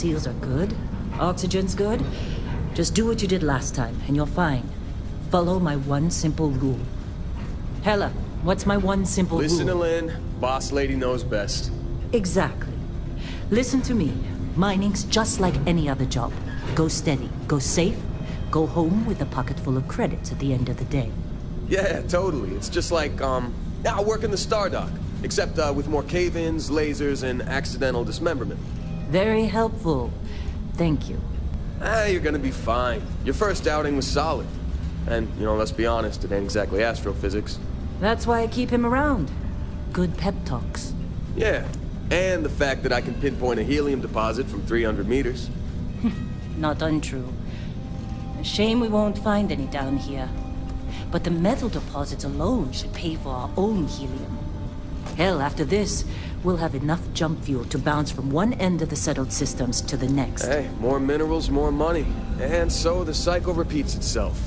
seals are good, oxygen's good, just do what you did last time, and you're fine. Follow my one simple rule. Hella, what's my one simple rule? Listen to Lynn. Boss lady knows best. Exactly. Listen to me. Mining's just like any other job. Go steady, go safe, go home with a pocket full of credits at the end of the day. Yeah, totally. It's just like, I work in the Stardock. Except with more cave-ins, lasers, and accidental dismemberment. Very helpful. Thank you. You're gonna be fine. Your first outing was solid. And, let's be honest, it ain't exactly astrophysics. That's why I keep him around. Good pep talks. Yeah, and the fact that I can pinpoint a helium deposit from 300 meters. Not untrue. A shame we won't find any down here. But the metal deposits alone should pay for our own helium. Hell, after this, we'll have enough jump fuel to bounce from one end of the settled systems to the next. Hey, more minerals, more money. And so the cycle repeats itself.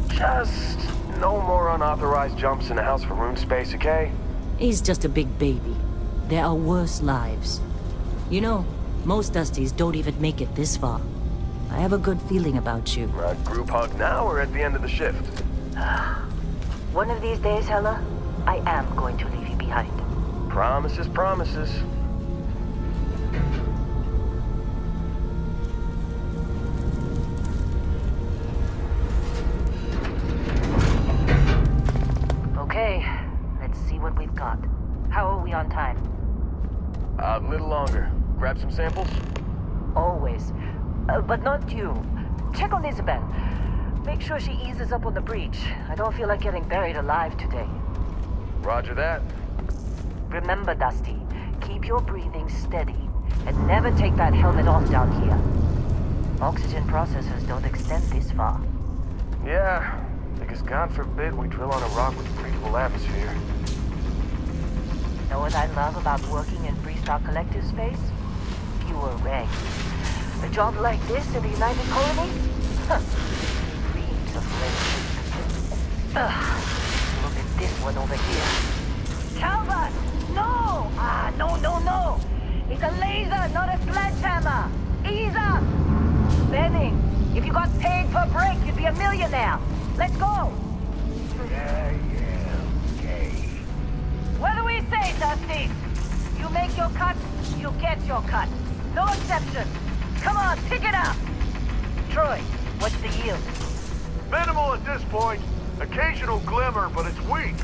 Just no more unauthorized jumps in the house for room space, okay? He's just a big baby. There are worse lives. You know, most Dusties don't even make it this far. I have a good feeling about you. Group hug now or at the end of the shift? One of these days, Hella, I am going to leave you behind. Promises, promises. Okay, let's see what we've got. How are we on time? A little longer. Grab some samples? Always. But not you. Check on Isabel. Make sure she eases up on the breach. I don't feel like getting buried alive today. Roger that. Remember, Dusty, keep your breathing steady and never take that helmet off down here. Oxygen processors don't extend this far. Yeah, because God forbid we drill on a rock with a breathable atmosphere. Know what I love about working in Freestar Collective space? Fewer regs. A job like this in the United Colonies? Huh. Dreams of friendship. Look at this one over here. Calvert! No! No! It's a laser, not a sledgehammer! Ease up! Benning, if you got paid per break, you'd be a millionaire. Let's go! Yeah, okay. What do we say, Dusty? You make your cut, you get your cut. No exceptions. Come on, pick it up! Troy, what's the yield? Minimal at this point. Occasional glimmer, but it's weak.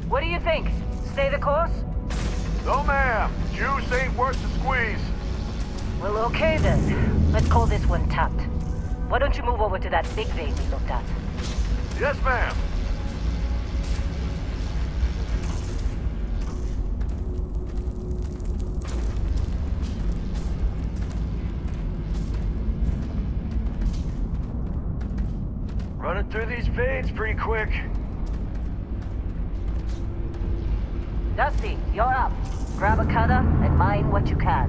What do you think? Stay the course? No, ma'am. Juice ain't worth the squeeze. Well, okay then. Let's call this one tapped. Why don't you move over to that big vein we looked at? Yes, ma'am. Running through these veins pretty quick. Dusty, you're up. Grab a cutter and mine what you can.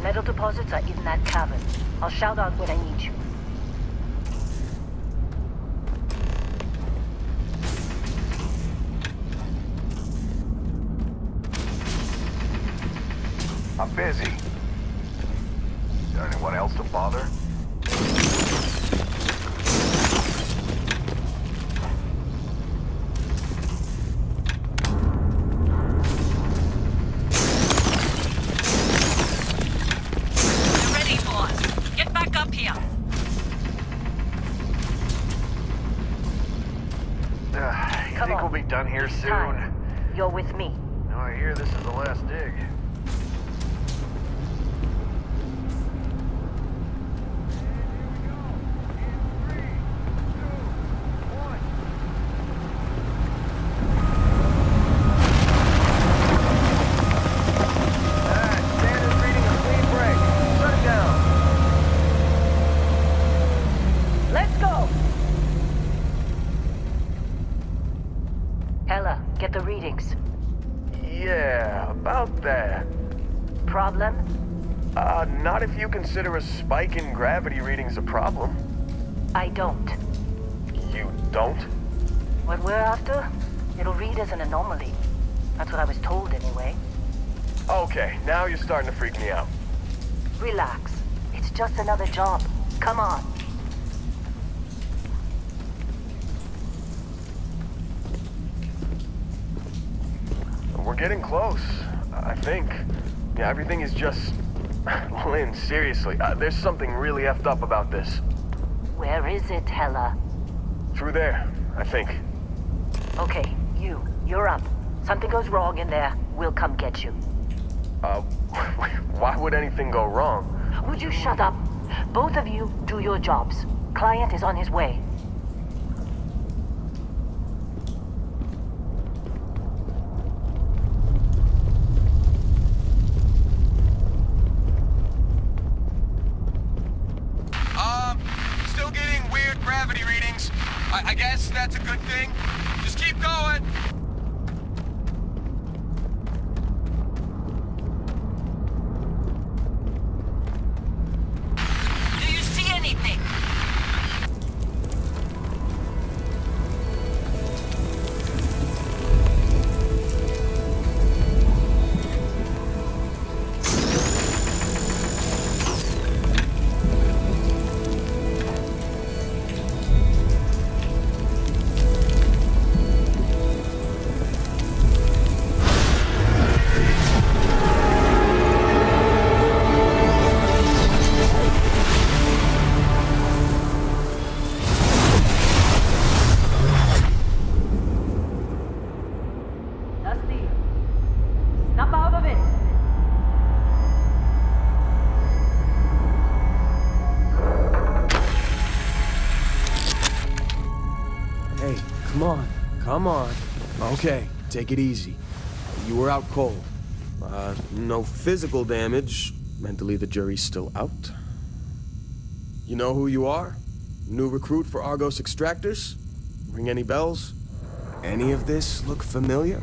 Metal deposits are in that cavern. I'll shout out when I need you. I'm busy. Is there anyone else to bother? You're ready, boss. Get back up here. You Come think on. we'll be done here soon? Time. You're with me. No, I hear this is the last dig. Let's go! Hella, get the readings. Yeah, about that. Problem? Not if you consider a spike in gravity readings a problem. I don't. You don't? What we're after, it'll read as an anomaly. That's what I was told anyway. Okay, now you're starting to freak me out. Relax. It's just another job. Come on. We're getting close, I think. Yeah, everything is just... Lynn, seriously, there's something really effed up about this. Where is it, Hella? Through there, I think. Okay, you're up. Something goes wrong in there, we'll come get you. Why would anything go wrong? Would you shut up? Both of you do your jobs. Client is on his way. Still getting weird gravity readings. I guess that's a good thing. Just keep going. Do you see anything? Dusty, snap out of it. Hey, come on. Come on. Okay, take it easy. You were out cold. No physical damage. Mentally, the jury's still out. You know who you are? New recruit for Argos Extractors? Ring any bells? Any of this look familiar?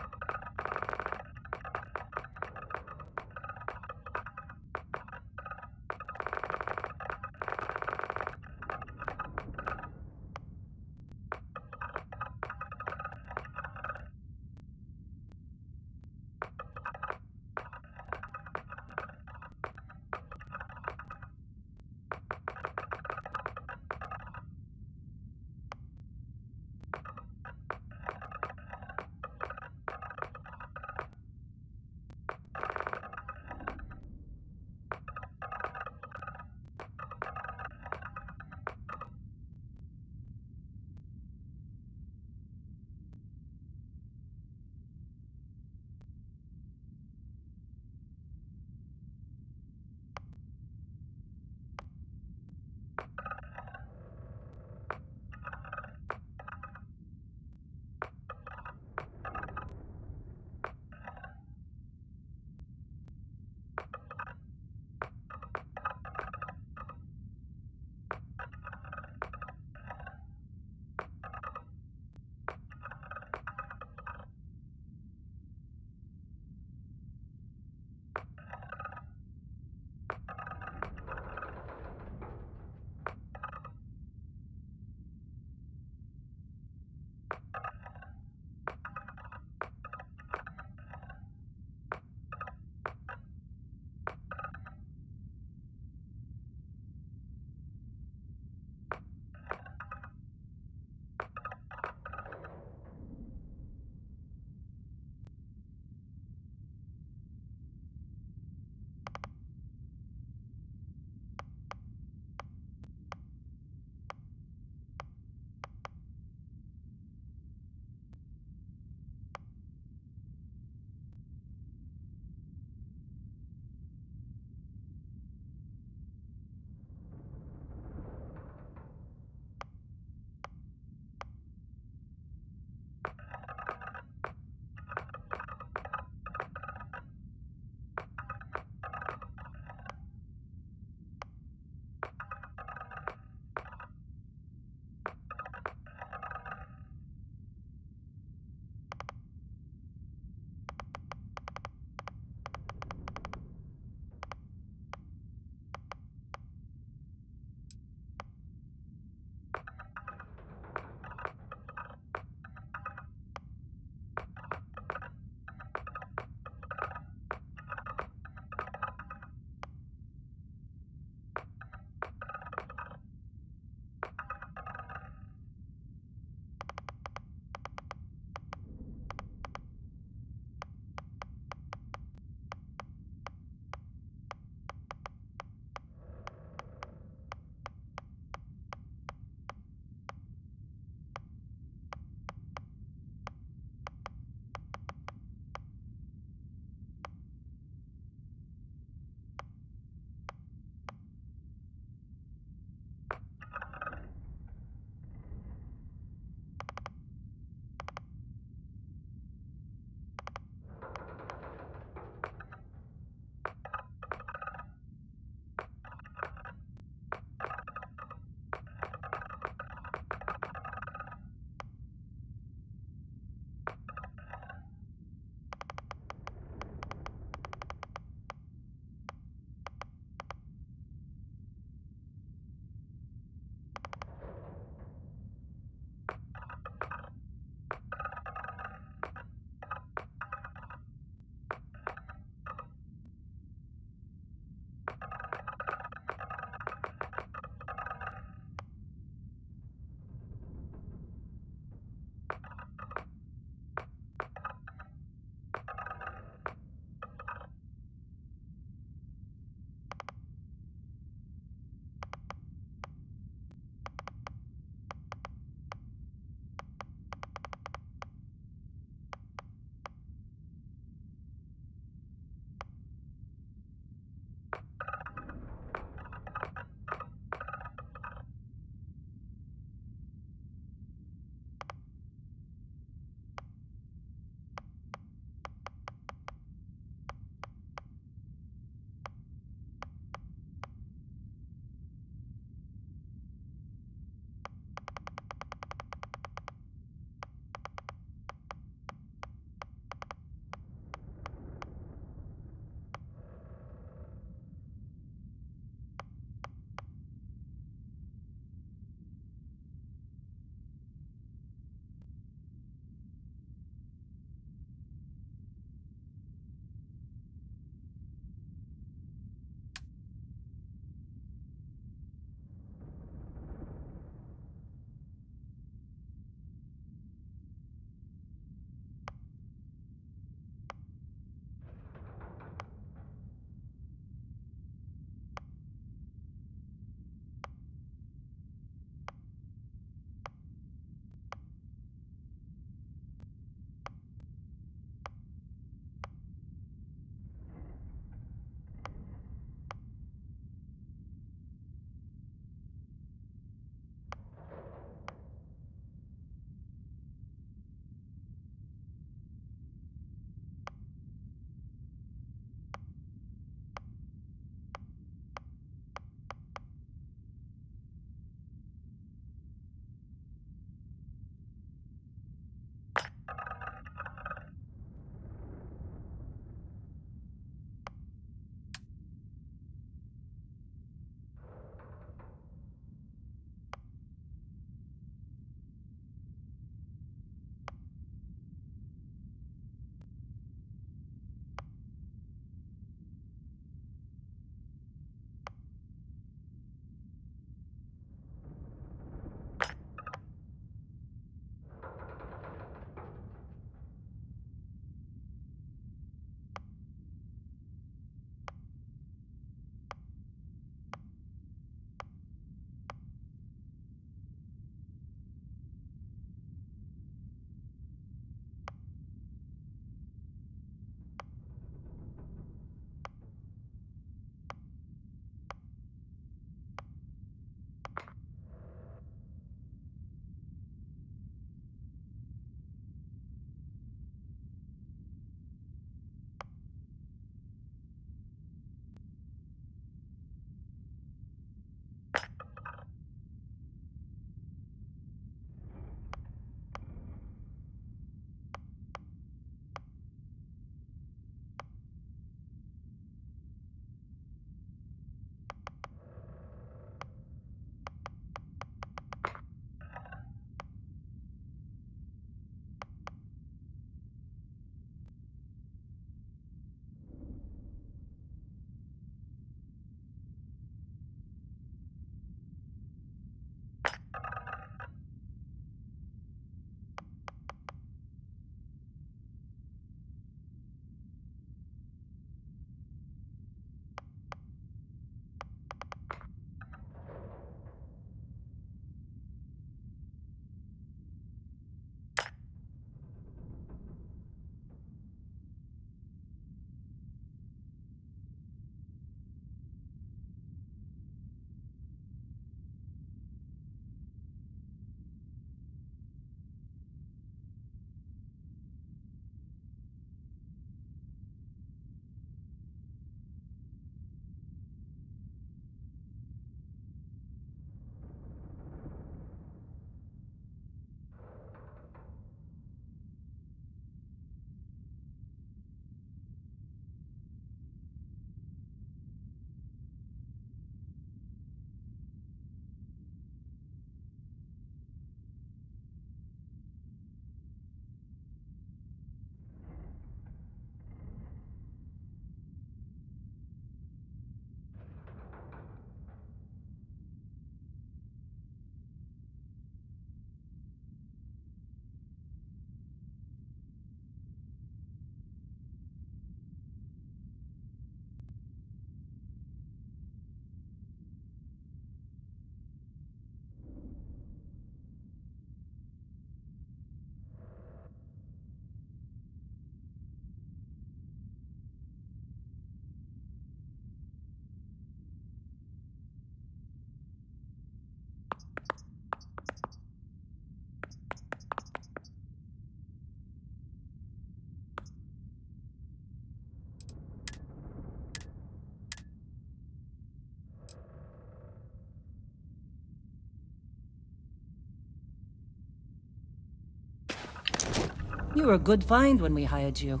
You were a good find when we hired you.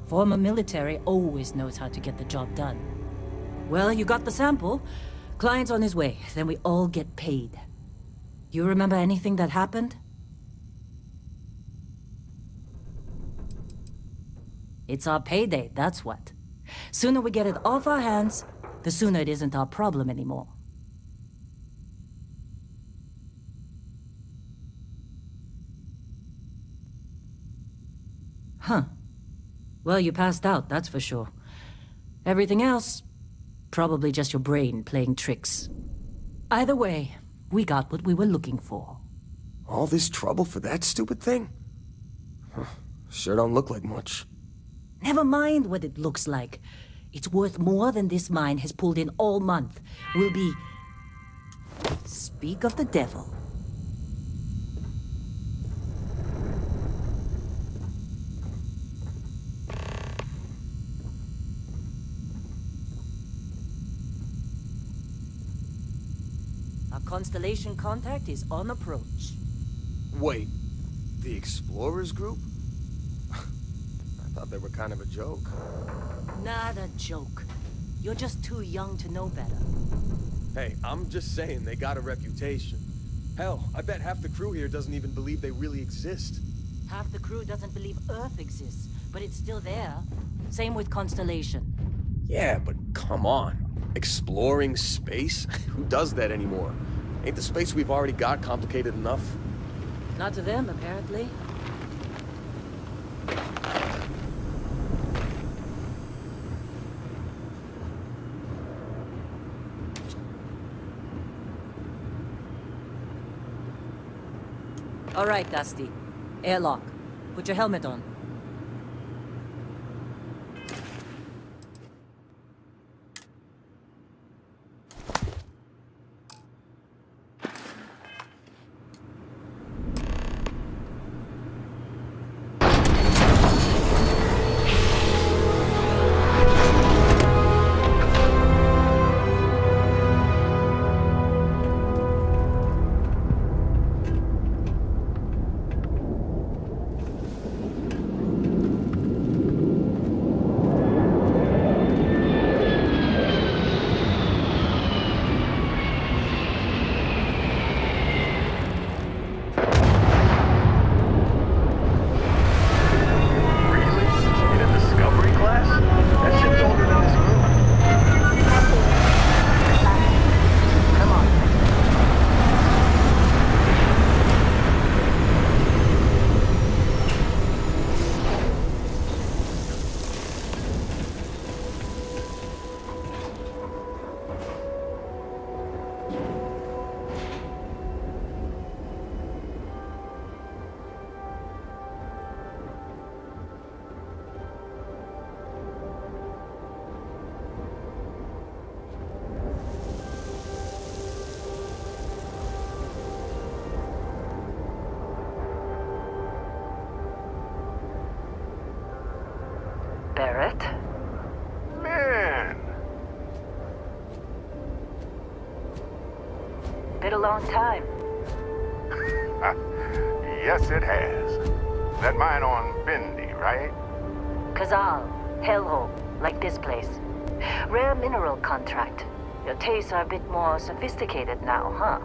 Former military always knows how to get the job done. Well, you got the sample. Client's on his way, then we all get paid. You remember anything that happened? It's our payday, that's what. Sooner we get it off our hands, the sooner it isn't our problem anymore. Huh. Well, you passed out, that's for sure. Everything else, probably just your brain playing tricks. Either way, we got what we were looking for. All this trouble for that stupid thing? Huh. Sure don't look like much. Never mind what it looks like. It's worth more than this mine has pulled in all month. We'll be... Speak of the devil. Our Constellation contact is on approach. Wait, the Explorers group? I thought they were kind of a joke. Not a joke. You're just too young to know better. Hey, I'm just saying they got a reputation. Hell, I bet half the crew here doesn't even believe they really exist. Half the crew doesn't believe Earth exists, but it's still there. Same with Constellation. Yeah, but come on. Exploring space? Who does that anymore? Ain't the space we've already got complicated enough? Not to them, apparently. All right, Dusty. Airlock. Put your helmet on. Barrett? Man! Been a long time. Yes, it has. That mine on Bendy, right? Kazal, hellhole, like this place. Rare mineral contract. Your tastes are a bit more sophisticated now, huh?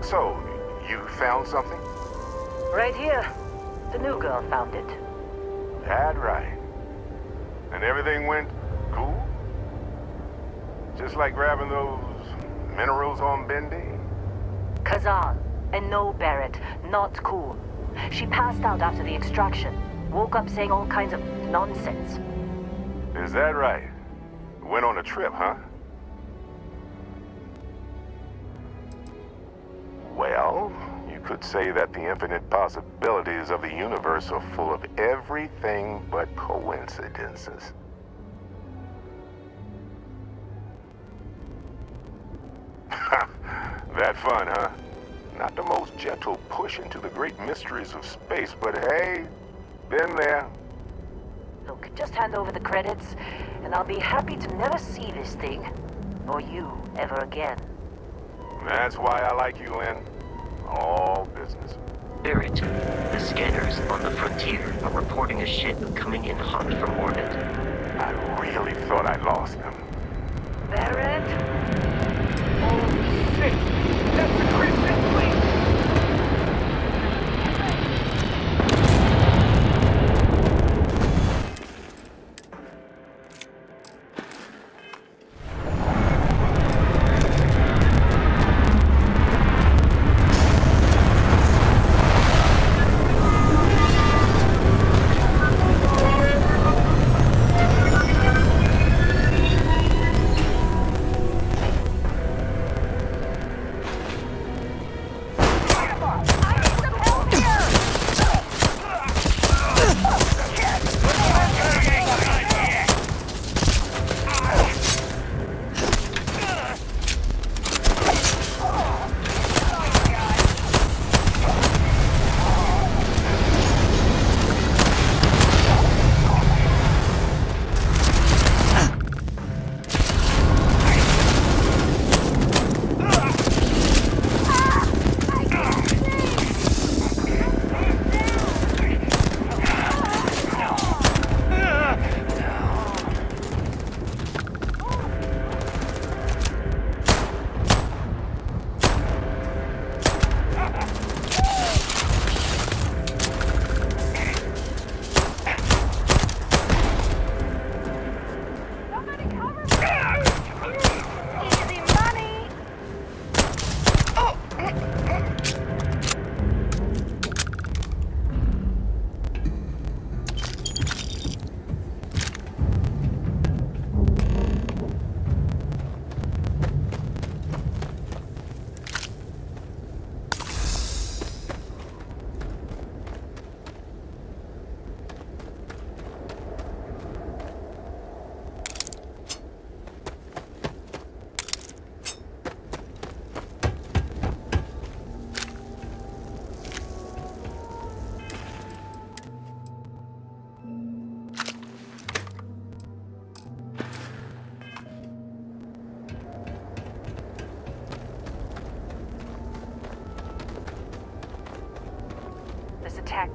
So, you found something? Right here. The new girl found it. That right. And everything went cool? Just like grabbing those minerals on Bendy? Kazal, and no Barrett, not cool. She passed out after the extraction. Woke up saying all kinds of nonsense. Is that right? Went on a trip, huh? Well, you could say that the infinite possibilities of the universe are full of everything but coincidences. That fun, huh? Not the most gentle push into the great mysteries of space, but hey, been there. Look, just hand over the credits, and I'll be happy to never see this thing, or you, ever again. That's why I like you, Lynn. All business. Barrett, the scanners on the frontier are reporting a ship coming in hot from orbit. I really thought I lost him. Barrett? Oh, shit! That's the Crimson Fleet!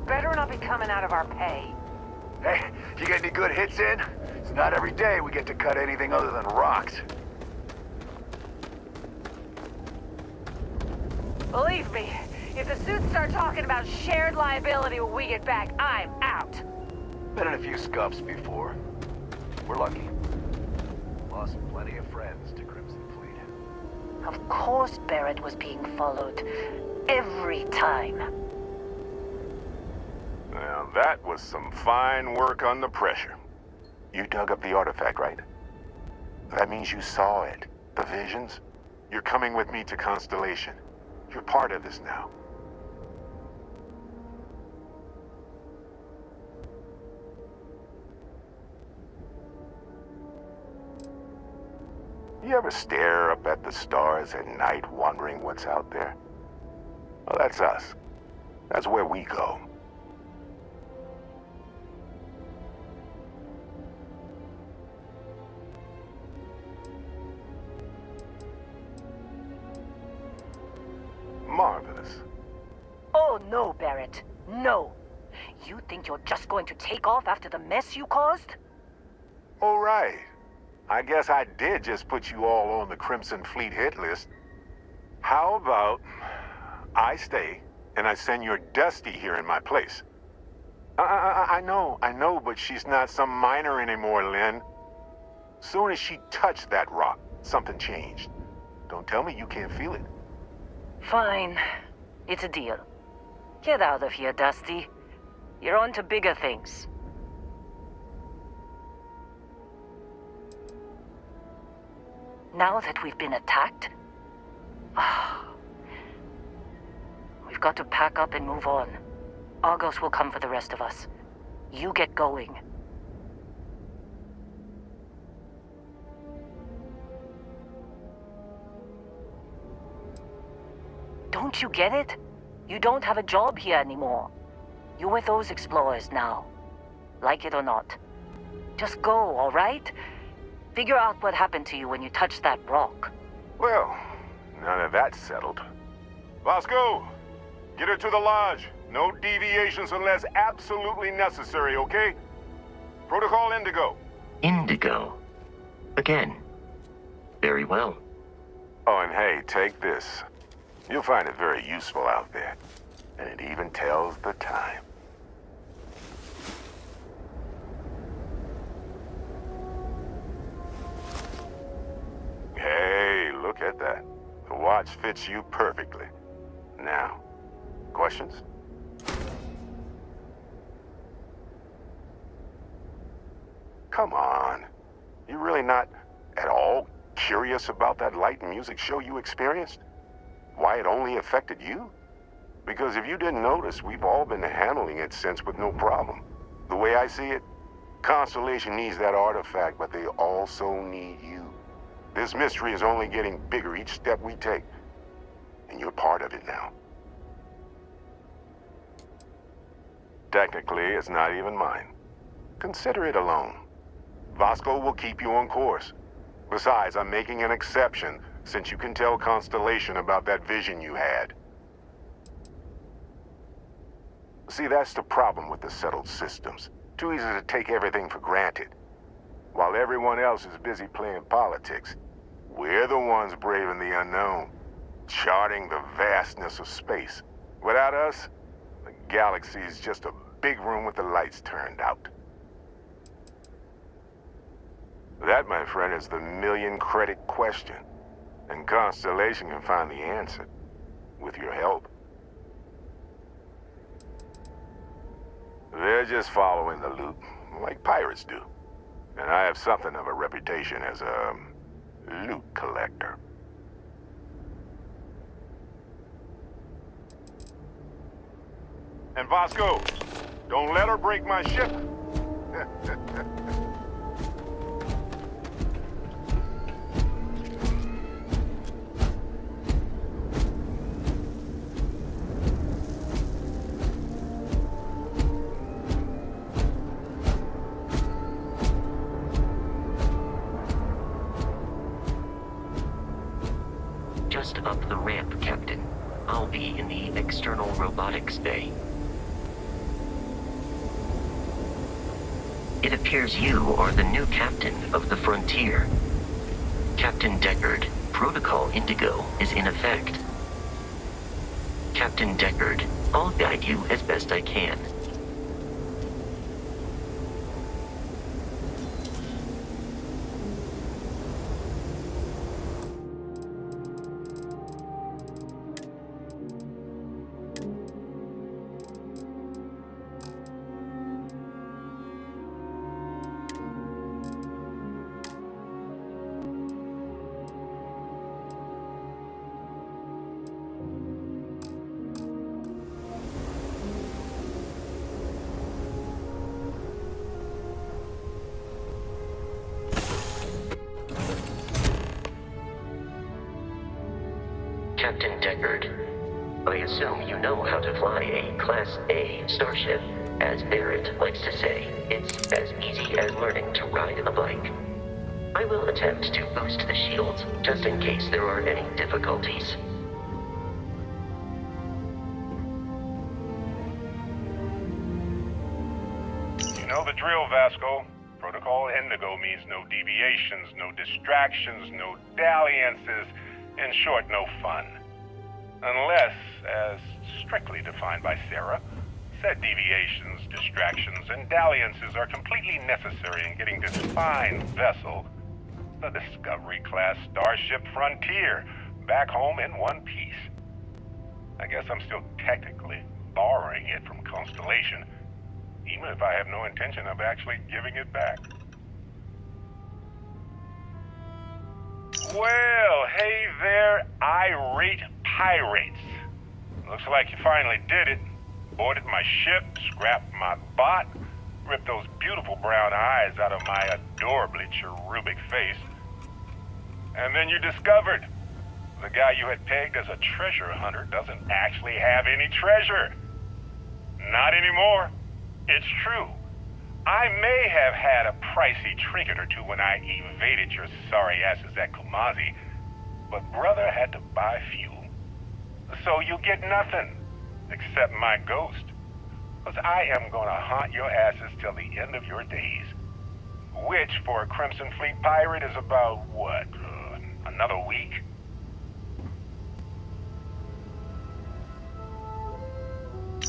Better not be coming out of our pay. Hey, you get any good hits in? It's not every day we get to cut anything other than rocks. Believe me, if the suits start talking about shared liability when we get back, I'm out. Been in a few scuffs before. We're lucky. Lost plenty of friends to Crimson Fleet. Of course Barrett was being followed. Every time. Now, that was some fine work under pressure. You dug up the artifact, right? That means you saw it. The visions? You're coming with me to Constellation. You're part of this now. You ever stare up at the stars at night wondering what's out there? Well, that's us. That's where we go. Marvelous. Oh no, Barrett. No. You think you're just going to take off after the mess you caused? All right. I guess I did just put you all on the Crimson Fleet hit list. How about I stay and I send your Dusty here in my place? I know, but she's not some miner anymore, Lynn. Soon as she touched that rock, something changed. Don't tell me you can't feel it. Fine. It's a deal. Get out of here, Dusty. You're on to bigger things. Now that we've been attacked, we've got to pack up and move on. Argos will come for the rest of us. You get going. Don't you get it? You don't have a job here anymore. You're with those explorers now. Like it or not. Just go, all right? Figure out what happened to you when you touched that rock. Well, now that that's settled. Vasco, get her to the lodge. No deviations unless absolutely necessary, okay? Protocol Indigo. Indigo. Again. Very well. Oh, and hey, take this. You'll find it very useful out there. And it even tells the time. Hey, look at that. The watch fits you perfectly. Now, questions? Come on. You really not at all curious about that light and music show you experienced? Why it only affected you? Because if you didn't notice, we've all been handling it since with no problem. The way I see it, Constellation needs that artifact, but they also need you. This mystery is only getting bigger each step we take. And you're part of it now. Technically, it's not even mine. Consider it a loan. Vasco will keep you on course. Besides, I'm making an exception since you can tell Constellation about that vision you had. See, that's the problem with the settled systems. Too easy to take everything for granted. While everyone else is busy playing politics, we're the ones braving the unknown, charting the vastness of space. Without us, the galaxy is just a big room with the lights turned out. That, my friend, is the million-credit question. And Constellation can find the answer, with your help. They're just following the loot, like pirates do. And I have something of a reputation as a loot collector. And Vasco, don't let her break my ship. Just up the ramp, Captain. I'll be in the external robotics bay. It appears you are the new captain of the Frontier. Captain Deckard, Protocol Indigo is in effect. Captain Deckard, I'll guide you as best I can. Captain Deckard, I assume you know how to fly a Class A starship. As Barrett likes to say, it's as easy as learning to ride a bike. I will attempt to boost the shields, just in case there are any difficulties. You know the drill, Vasco. Protocol Indigo means no deviations, no distractions, no dalliances. In short, no fun. Unless, as strictly defined by Sarah, said deviations, distractions, and dalliances are completely necessary in getting this fine vessel, the Discovery-class Starship Frontier, back home in one piece. I guess I'm still technically borrowing it from Constellation, even if I have no intention of actually giving it back. Well, hey there, irate pirates. Looks like you finally did it. Boarded my ship, scrapped my bot, ripped those beautiful brown eyes out of my adorably cherubic face. And then you discovered the guy you had pegged as a treasure hunter doesn't actually have any treasure. Not anymore. It's true. I may have had a pricey trinket or two when I evaded your sorry asses at Kumazi, but brother had to buy fuel. So you get nothing. except my ghost. Because I am gonna haunt your asses till the end of your days. Which, for a Crimson Fleet pirate, is about, what, another week?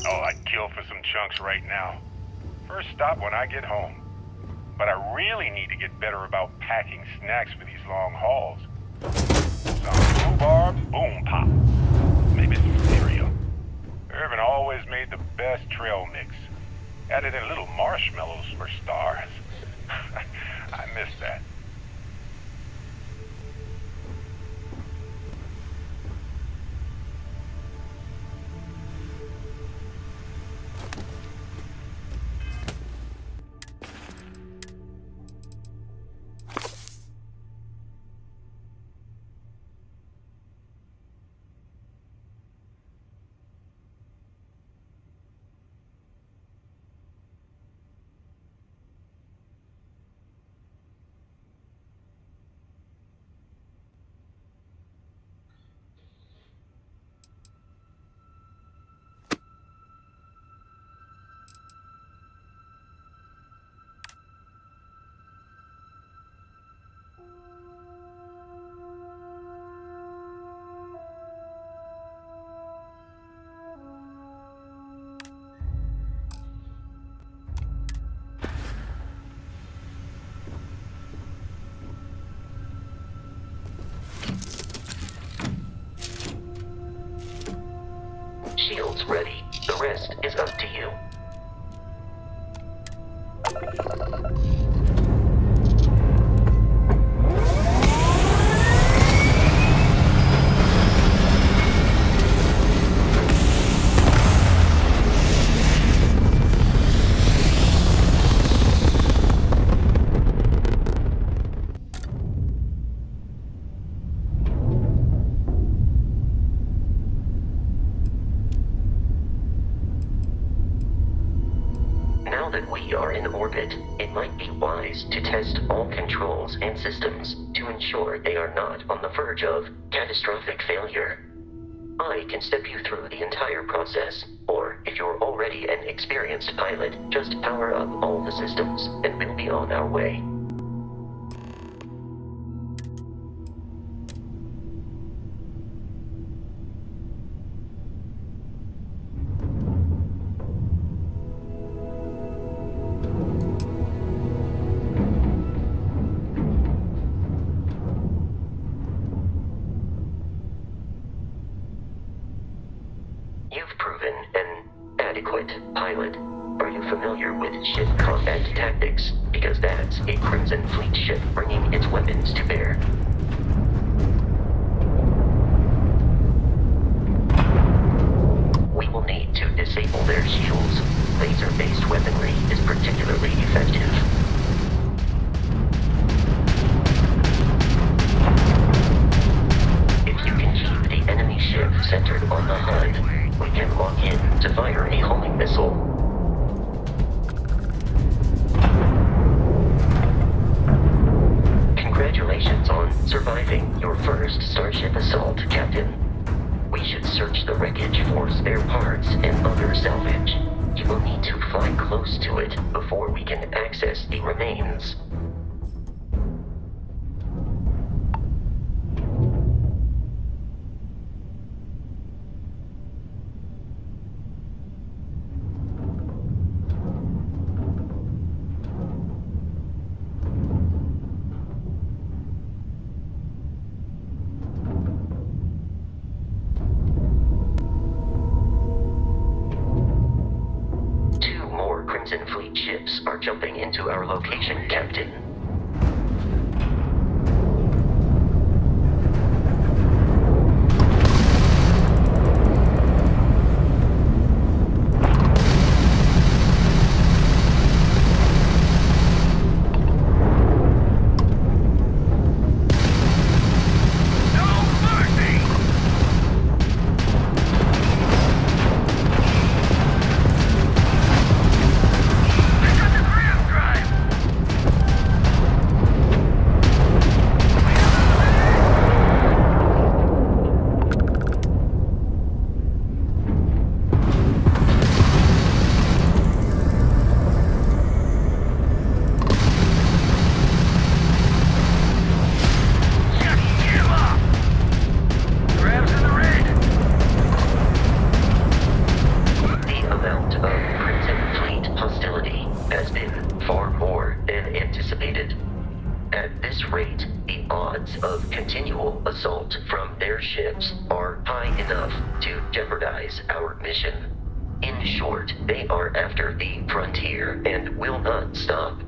Oh, I'd kill for some chunks right now. First stop when I get home. But I really need to get better about packing snacks for these long hauls. Some rhubarb, boom pop. Maybe some cereal. Irvin always made the best trail mix. Added in little marshmallows for stars. I miss that. Shield's ready. The rest is up to you. Now that we are in orbit, it might be wise to test all controls and systems to ensure they are not on the verge of catastrophic failure. I can step you through the entire process, or if you're already an experienced pilot, just power up all the systems and we'll be on our way. You've proven an adequate pilot. Are you familiar with ship combat tactics? Because that's a Crimson Fleet ship bringing its weapons to bear. We will need to disable their shields. Laser-based weaponry is particularly effective. If you can keep the enemy ship centered on the HUD, we can lock in to fire a homing missile. Congratulations on surviving your first Starship assault, Captain. We should search the wreckage for spare parts and other salvage. You will need to fly close to it before we can access the remains. Crimson Fleet ships are jumping into our location, Captain. At this rate, the odds of continual assault from their ships are high enough to jeopardize our mission. In short, they are after the frontier and will not stop.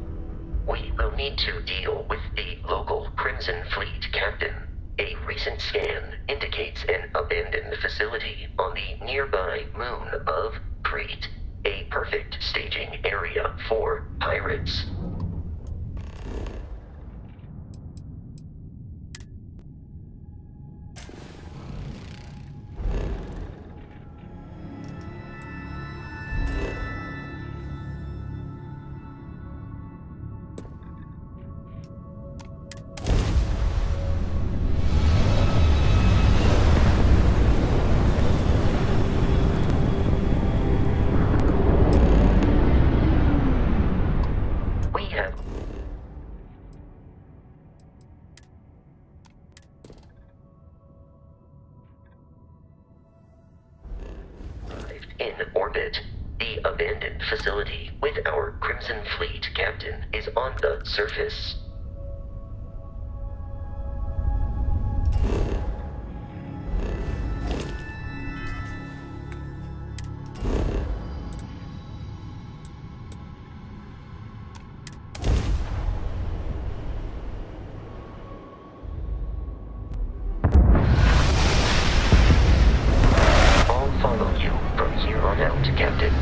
We will need to deal with the local Crimson Fleet captain. A recent scan indicates an abandoned facility on the nearby moon of Crete, a perfect staging area for pirates. In orbit, the abandoned facility with our Crimson Fleet captain is on the surface. Captain.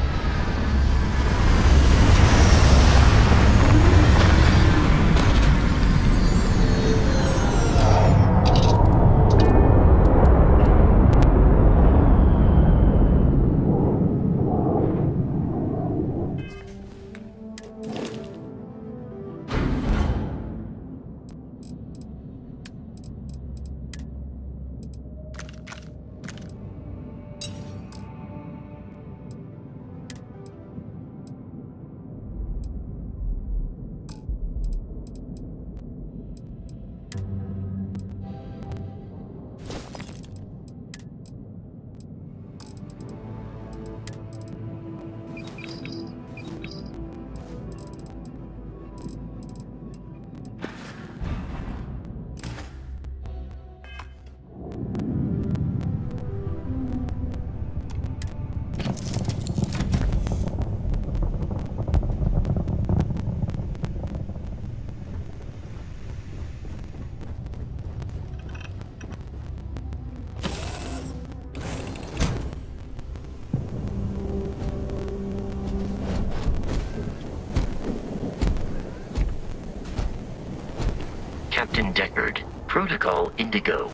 Captain Deckard, Protocol Indigo.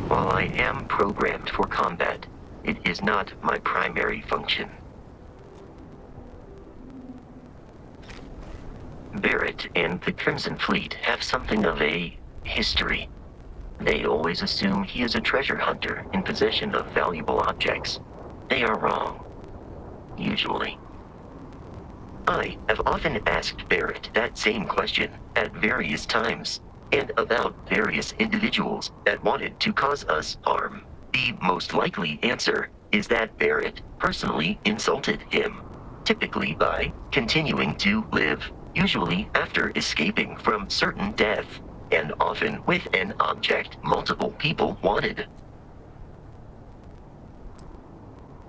While I am programmed for combat, it is not my primary function. Barrett and the Crimson Fleet have something of a history. They always assume he is a treasure hunter in possession of valuable objects. They are wrong. Usually. I have often asked Barrett that same question at various times, and about various individuals that wanted to cause us harm. The most likely answer is that Barrett personally insulted him, typically by continuing to live, usually after escaping from certain death, and often with an object multiple people wanted.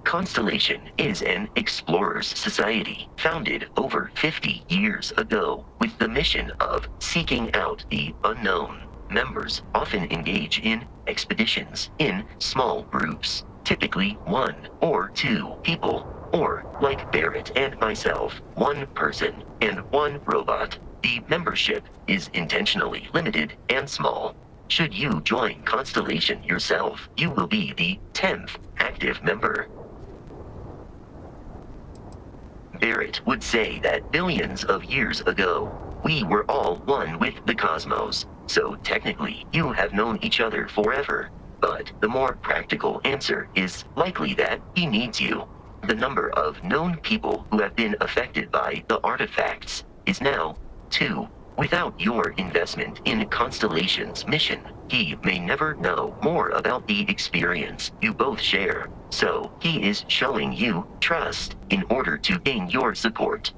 Constellation is an explorers society founded over 50 years ago with the mission of seeking out the unknown. Members often engage in expeditions in small groups, typically 1 or 2 people, or, like Barrett and myself, 1 person and 1 robot. The membership is intentionally limited and small. Should you join Constellation yourself, you will be the 10th active member. Barrett would say that billions of years ago, we were all one with the cosmos, so technically you have known each other forever. But the more practical answer is likely that he needs you. The number of known people who have been affected by the artifacts is now 2. Without your investment in Constellation's mission, he may never know more about the experience you both share. So, he is showing you trust in order to gain your support.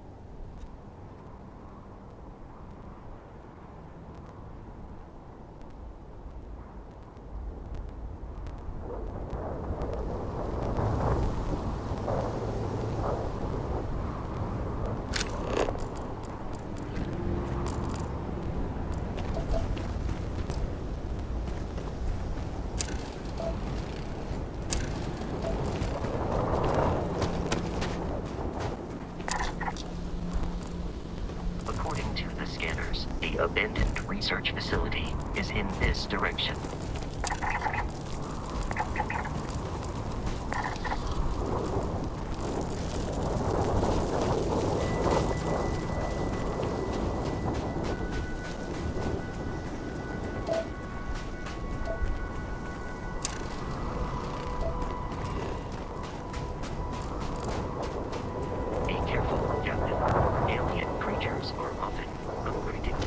According to the scanners, the abandoned research facility is in this direction. Be careful, Captain. Alien creatures are often unpredictable.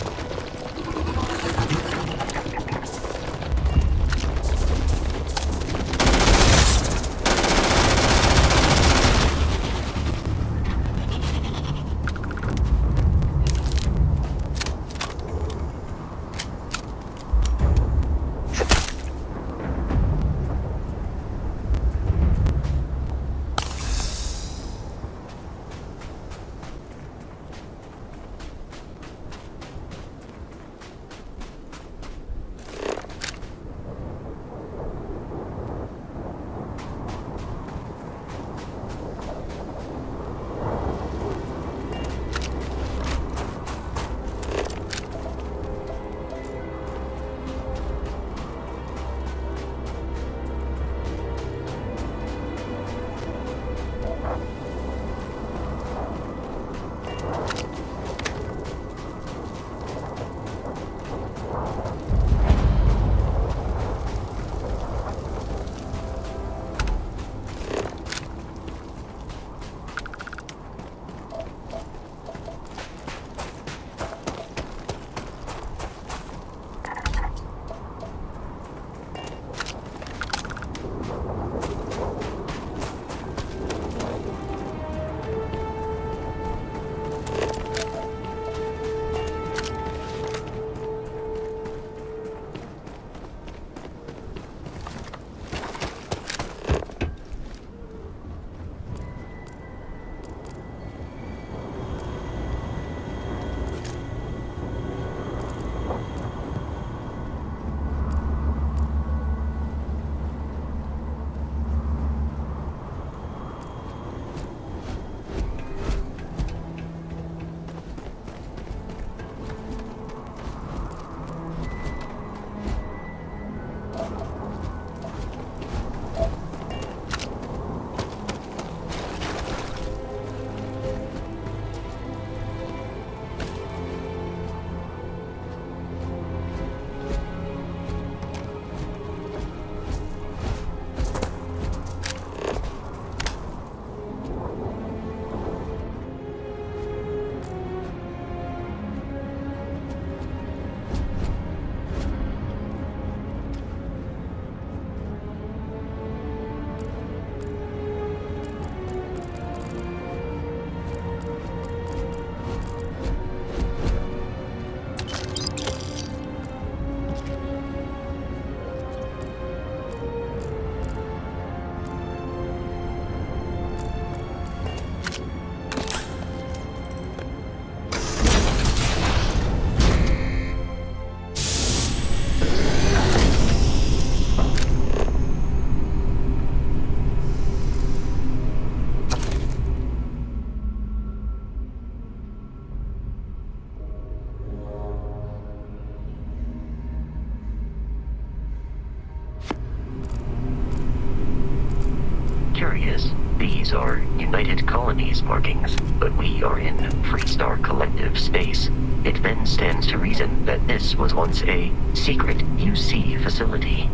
Curious. These are United Colonies markings, but we are in Freestar Collective space. It then stands to reason that this was once a secret UC facility.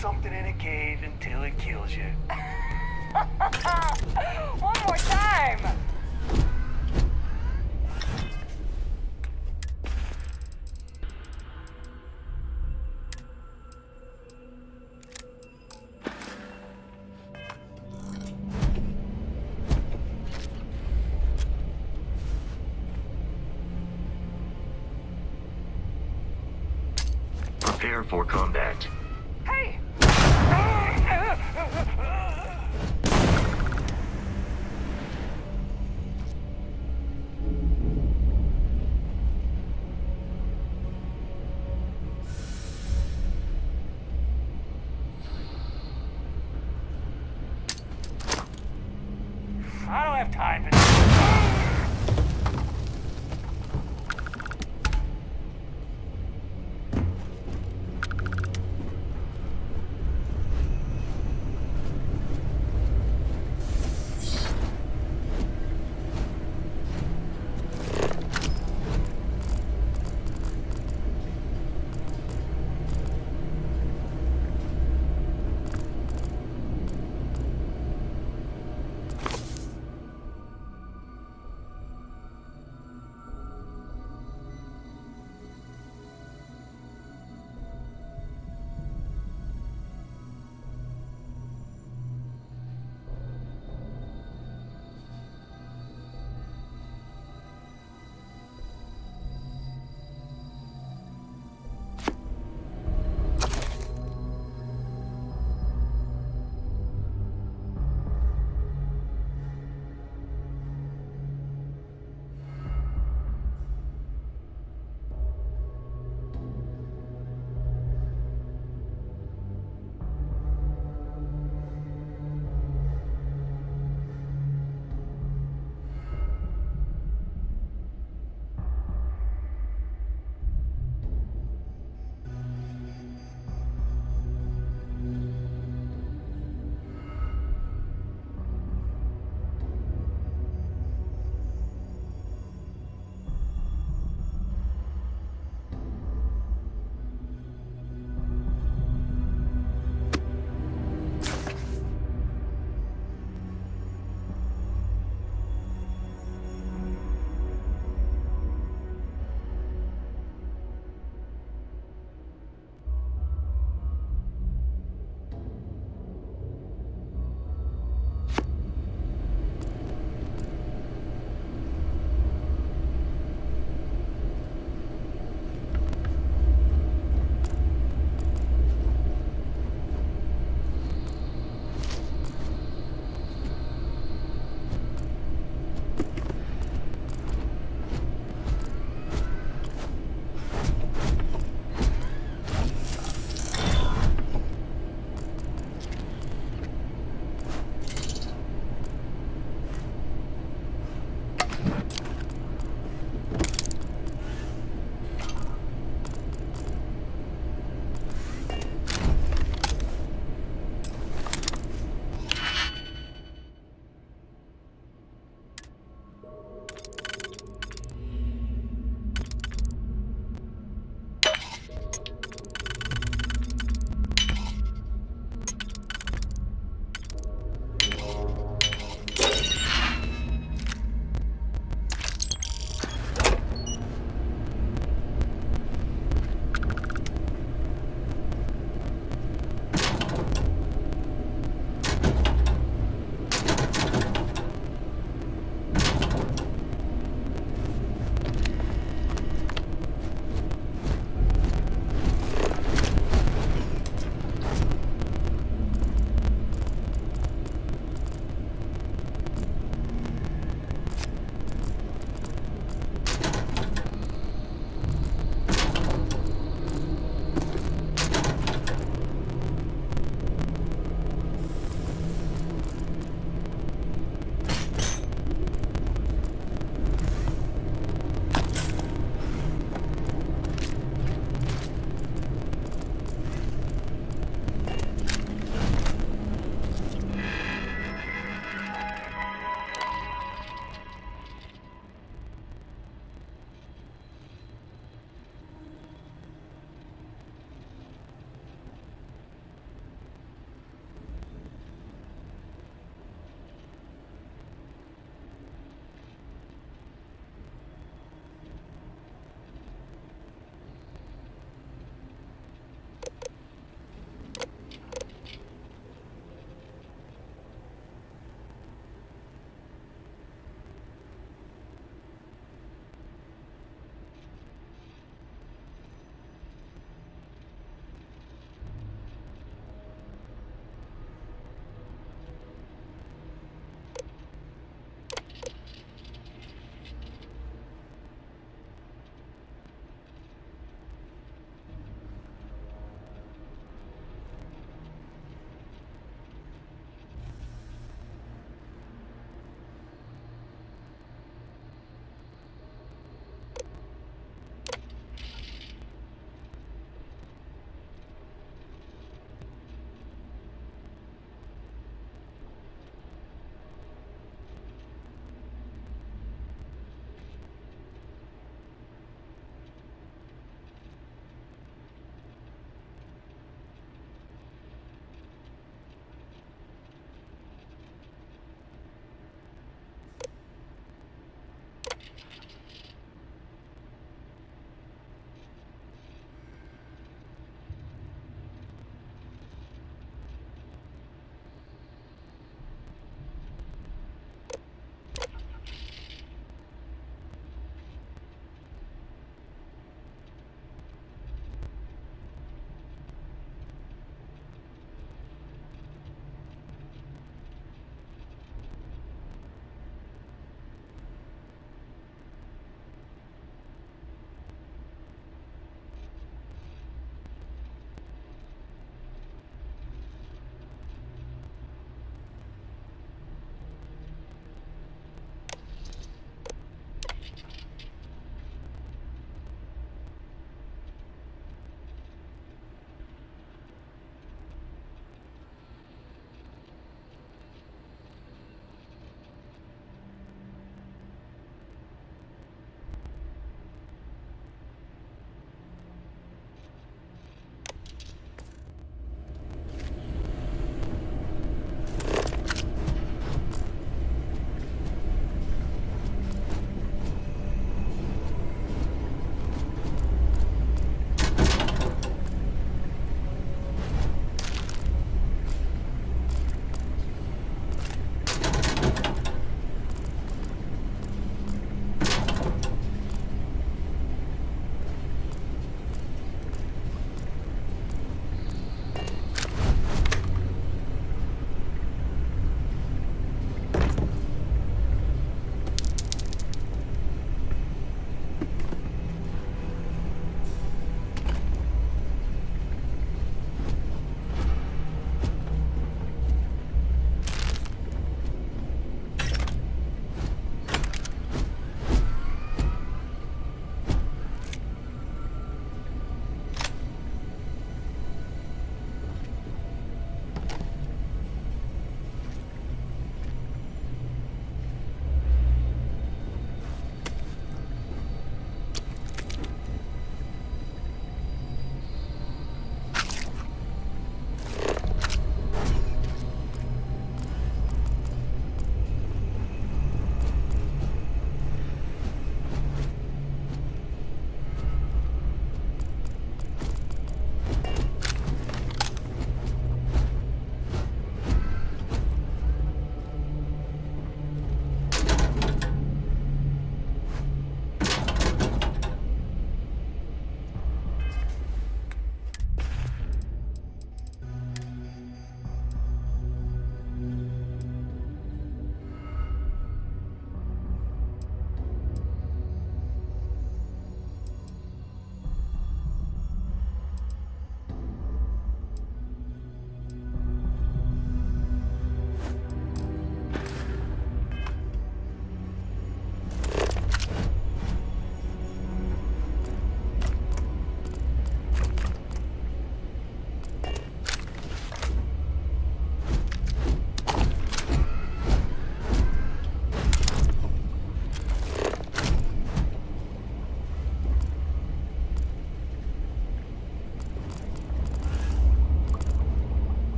something in a cave until it kills you. One more time! Prepare for combat. Hey! I don't have time for this.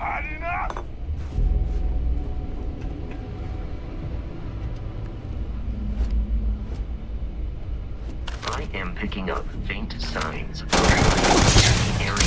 Hot enough? I am picking up faint signs of the area.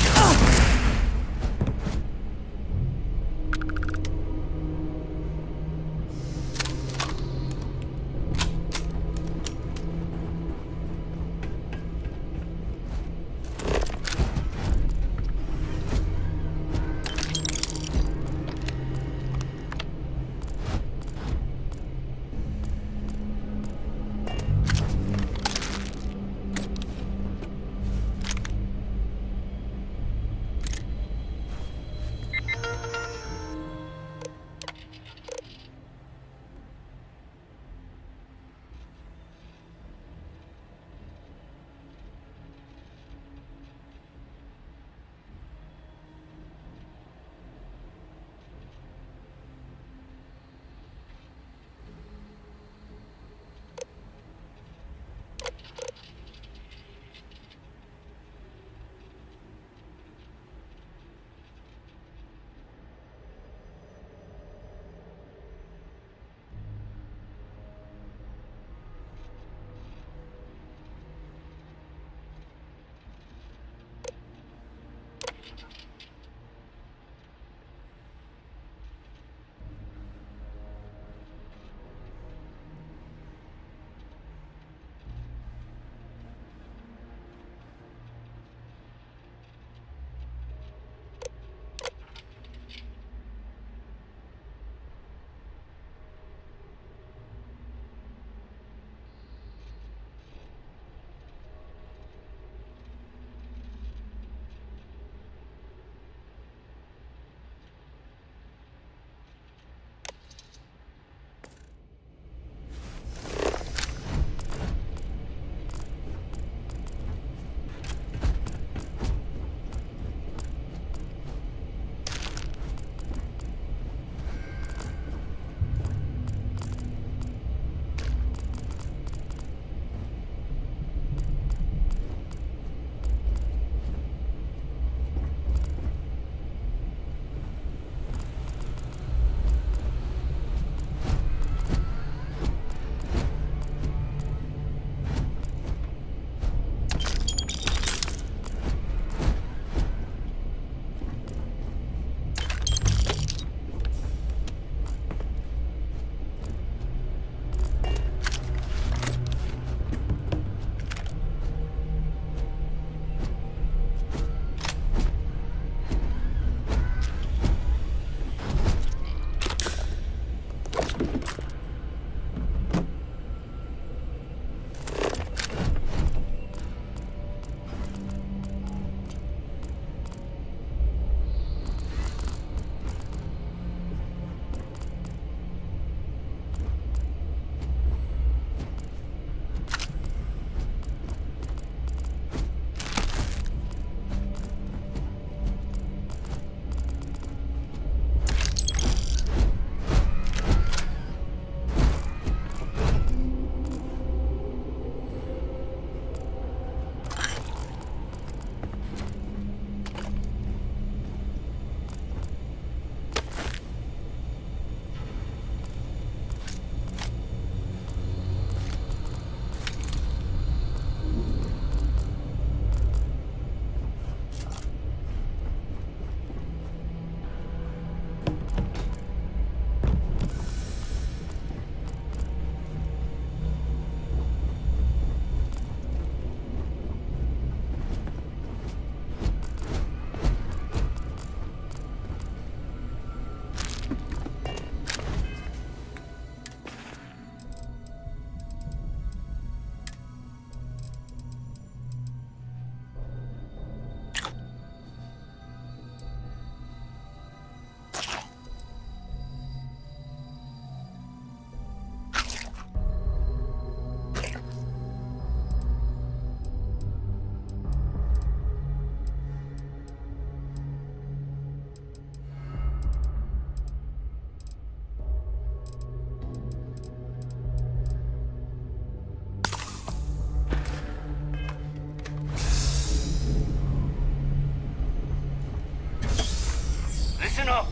Listen up!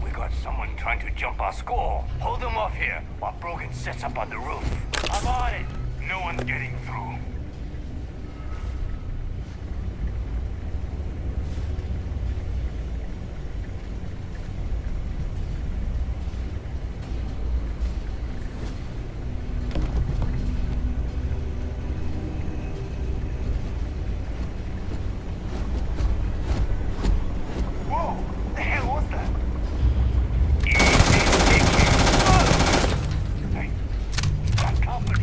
We got someone trying to jump our score. Hold them off here while Brogan sets up on the roof. I'm on it. No one's getting through. Whoa! What the hell was that? Hey, got company.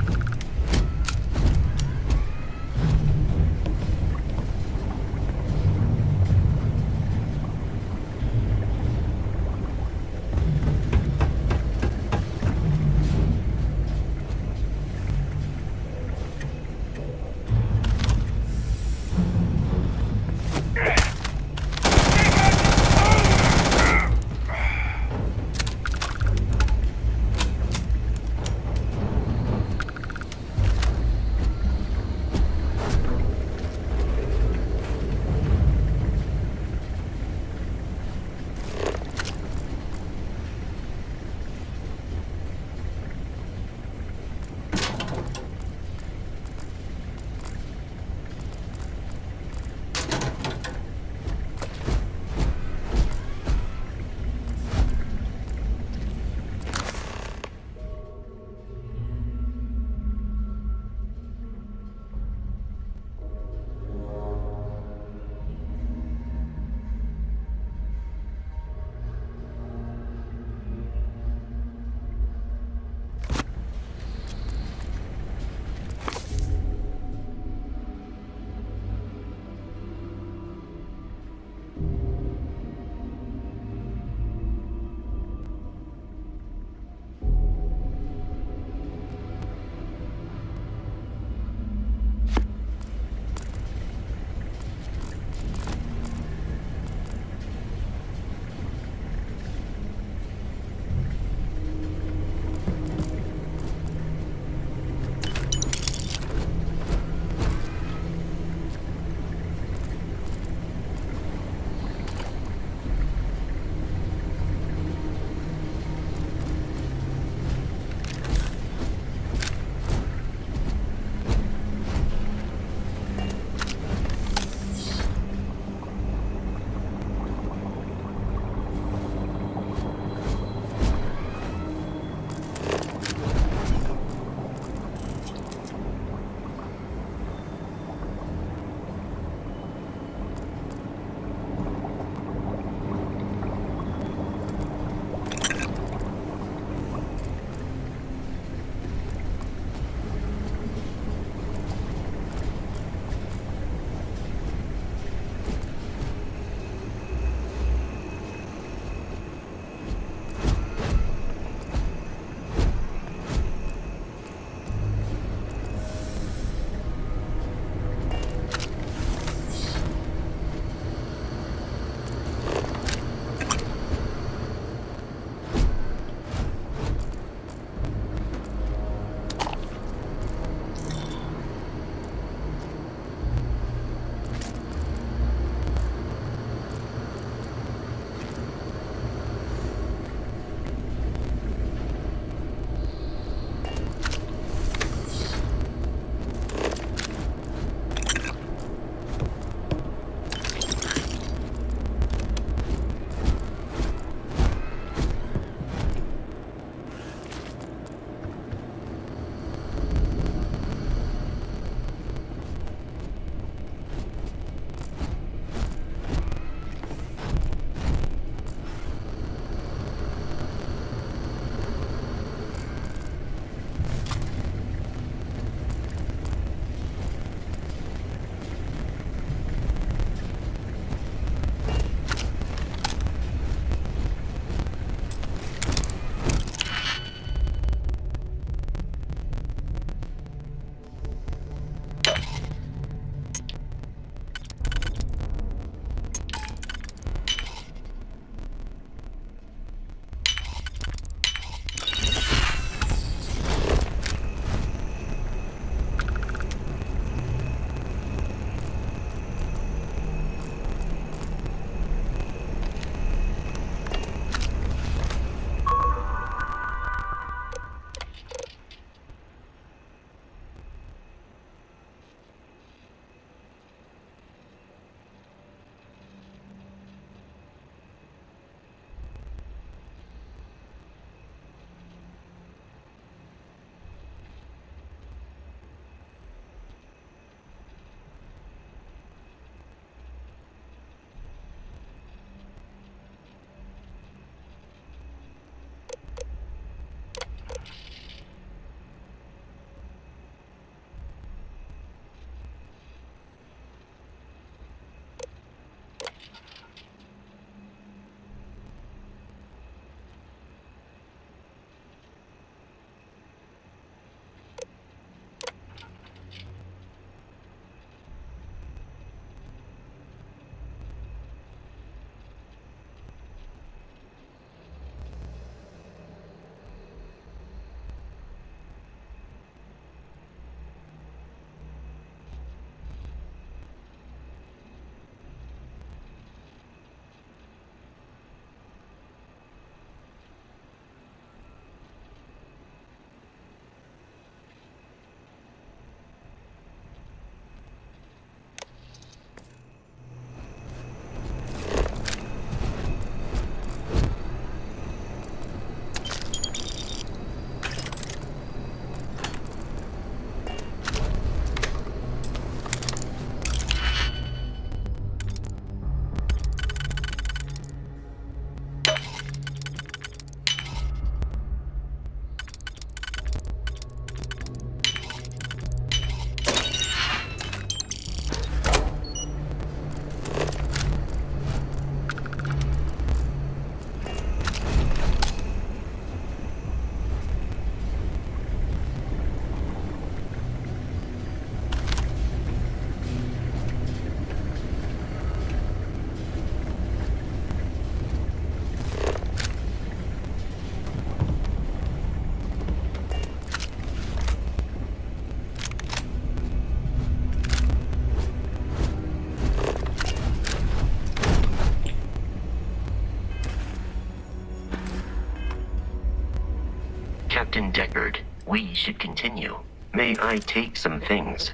Captain Deckard, we should continue. May I take some things?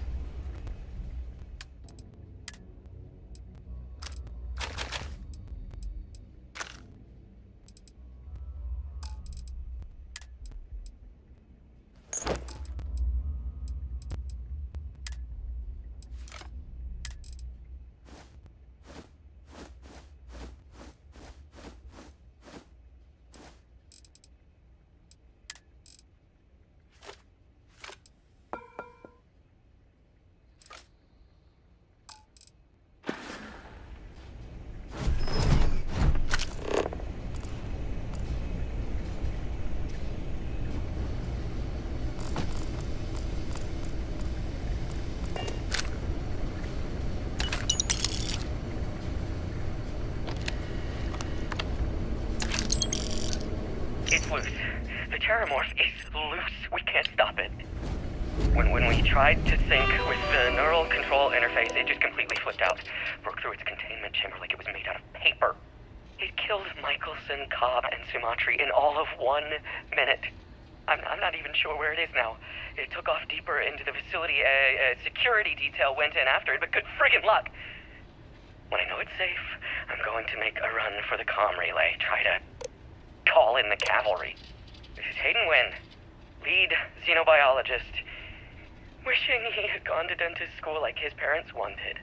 It's loose. The Terramorph is loose. We can't stop it. When we tried to sync with the neural control interface, it just completely flipped out. Broke through its containment chamber like it was made out of paper. It killed Michelson, Cobb, and Sumatri in all of 1 minute. I'm not even sure where it is now. It took off deeper into the facility. A security detail went in after it, but good friggin' luck. When I know it's safe, I'm going to make a run for the comm relay. Try to call in the cavalry. This is Hayden Wynn, lead xenobiologist. Wishing he had gone to dentist school like his parents wanted.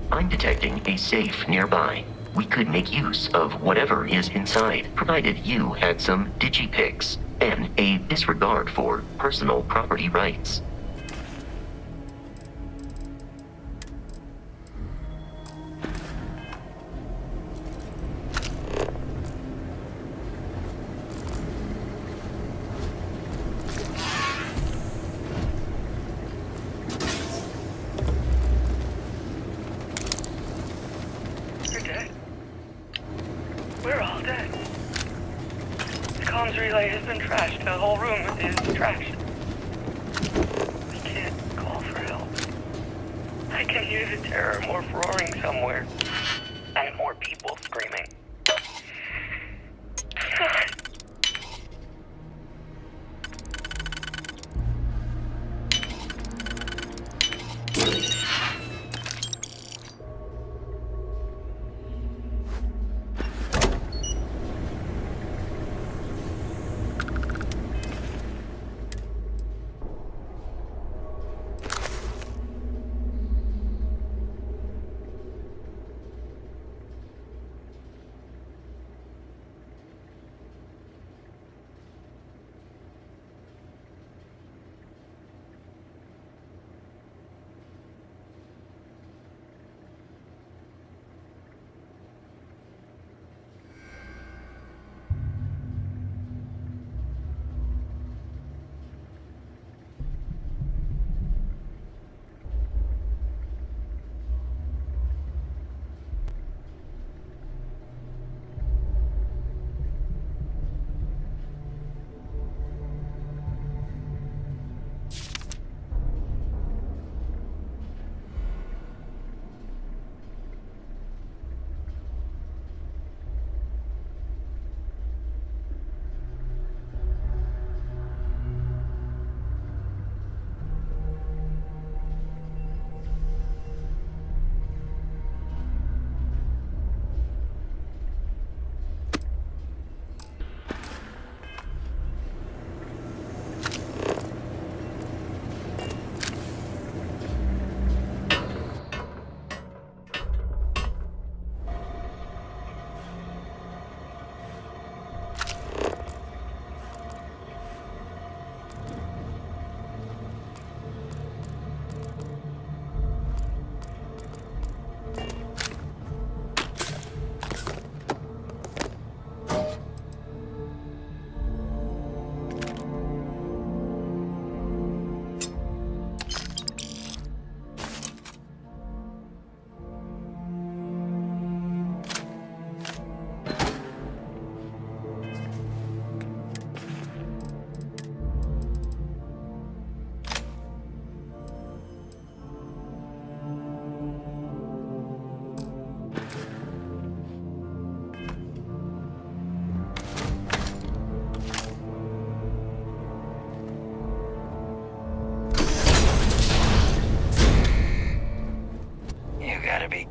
I'm detecting a safe nearby. We could make use of whatever is inside, provided you had some digipics and a disregard for personal property rights. You're dead. We're all dead. The comms relay has been trashed. The whole room is trashed. We can't call for help. I can hear the Terramorph roaring somewhere. And more people screaming.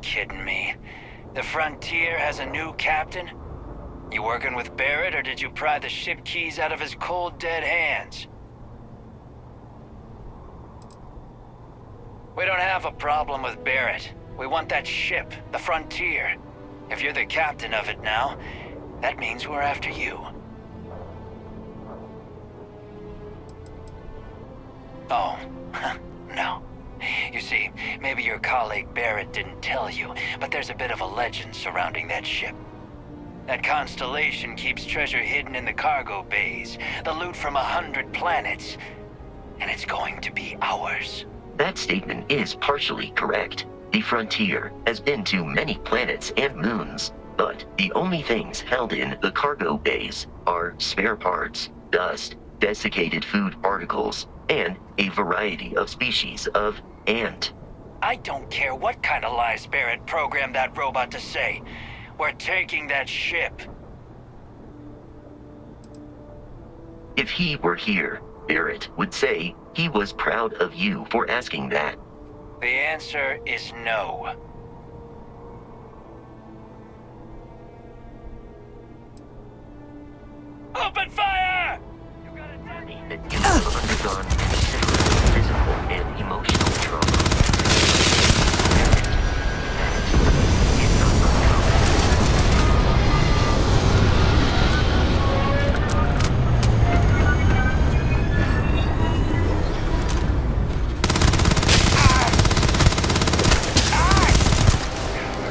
kidding me? The Frontier has a new captain? You working with Barrett, or did you pry the ship keys out of his cold, dead hands? We don't have a problem with Barrett. We want that ship, the Frontier. If you're the captain of it now, that means we're after you. Oh, no. You see, maybe your colleague Barrett didn't tell you, but there's a bit of a legend surrounding that ship. That constellation keeps treasure hidden in the cargo bays, the loot from 100 planets, and it's going to be ours. That statement is partially correct. The Frontier has been to many planets and moons, but the only things held in the cargo bays are spare parts, dust, desiccated food particles, and a variety of species of ant. I don't care what kind of lies Barrett programmed that robot to say. We're taking that ship. If he were here, Barrett would say he was proud of you for asking that. The answer is no. Open fire! That you have undergone considerable physical and emotional trauma. That is not uncommon.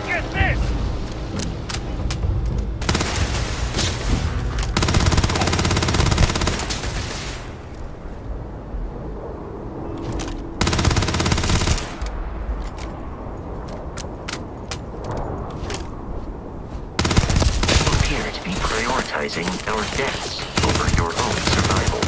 Get this! You appear to be prioritizing our deaths over your own survival.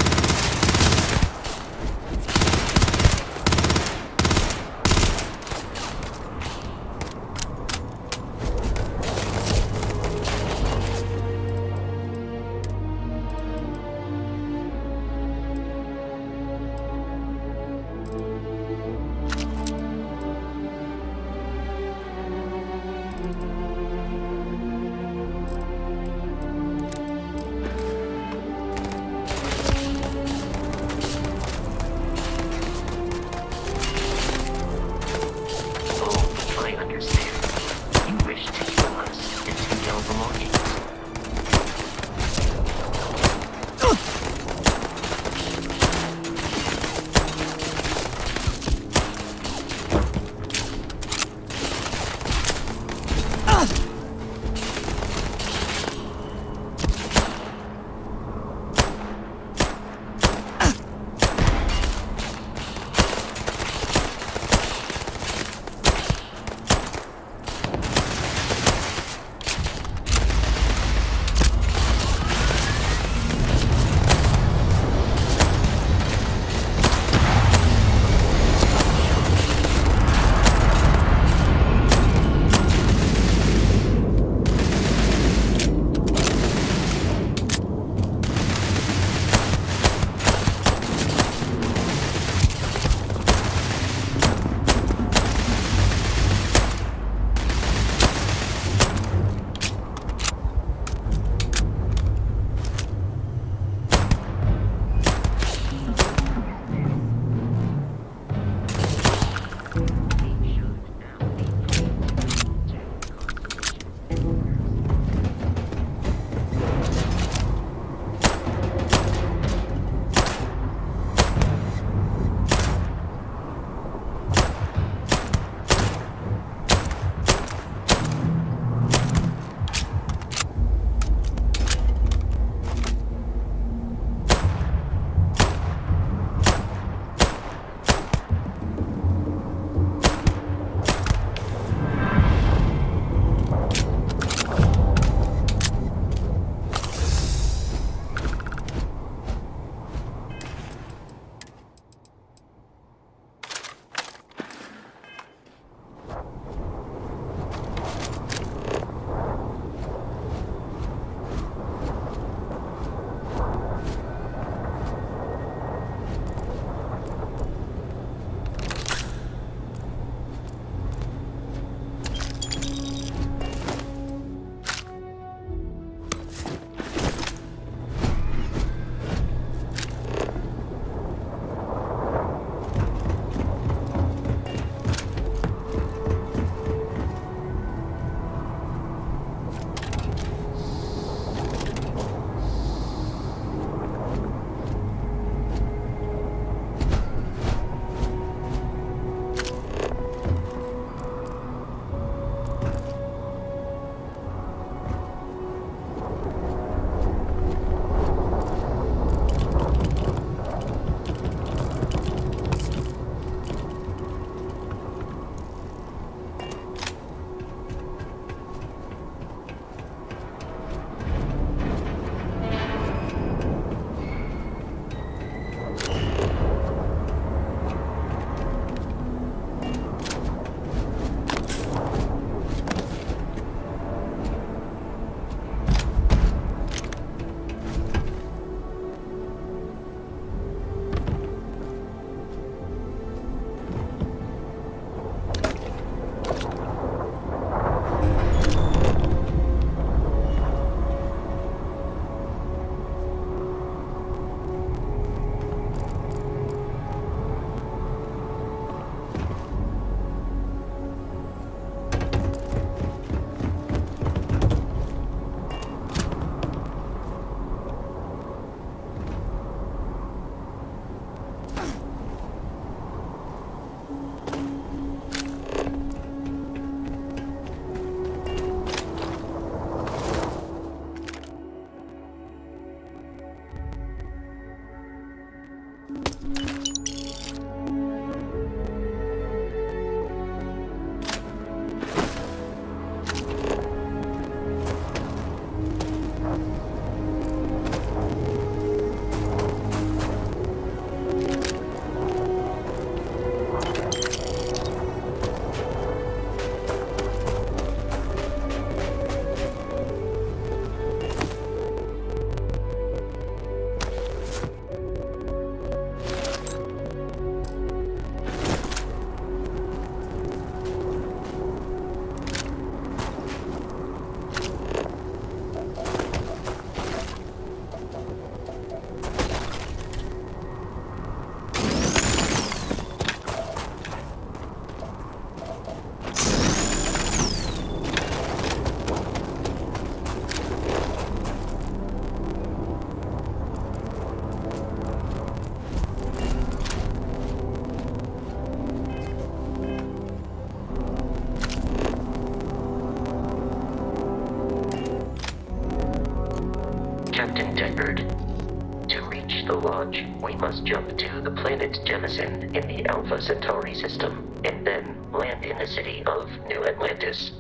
delivered. To reach the Lodge, we must jump to the planet Jemison in the Alpha Centauri system, and then land in the city of New Atlantis.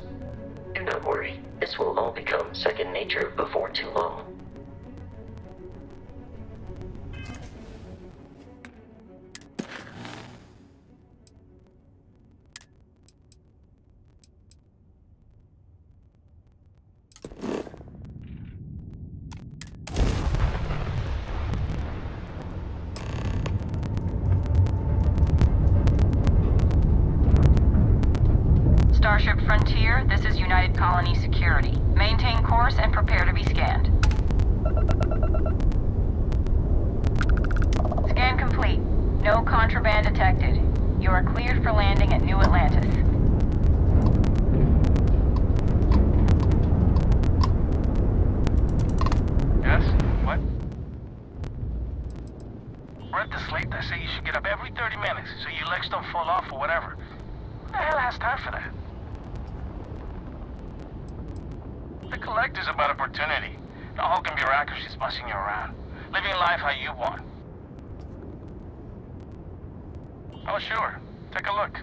Do not worry, this will all become second nature before too long. Starship Frontier, this is United Colony Security. Maintain course and prepare to be scanned. Scan complete. No contraband detected. You are cleared for landing at New Atlantis. Yes? What? Read the slate. They say you should get up every 30 minutes so your legs don't fall off or whatever. Who the hell has time for that? The Collector's about opportunity. The hulking bureaucracy's bossing you around. Living life how you want. Oh, sure. Take a look.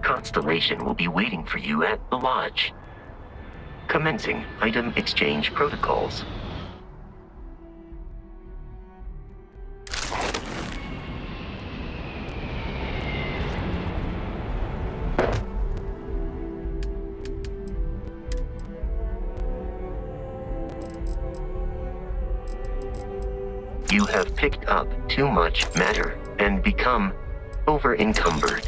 Constellation will be waiting for you at the Lodge. Commencing item exchange protocols. You have picked up too much matter and become over-encumbered.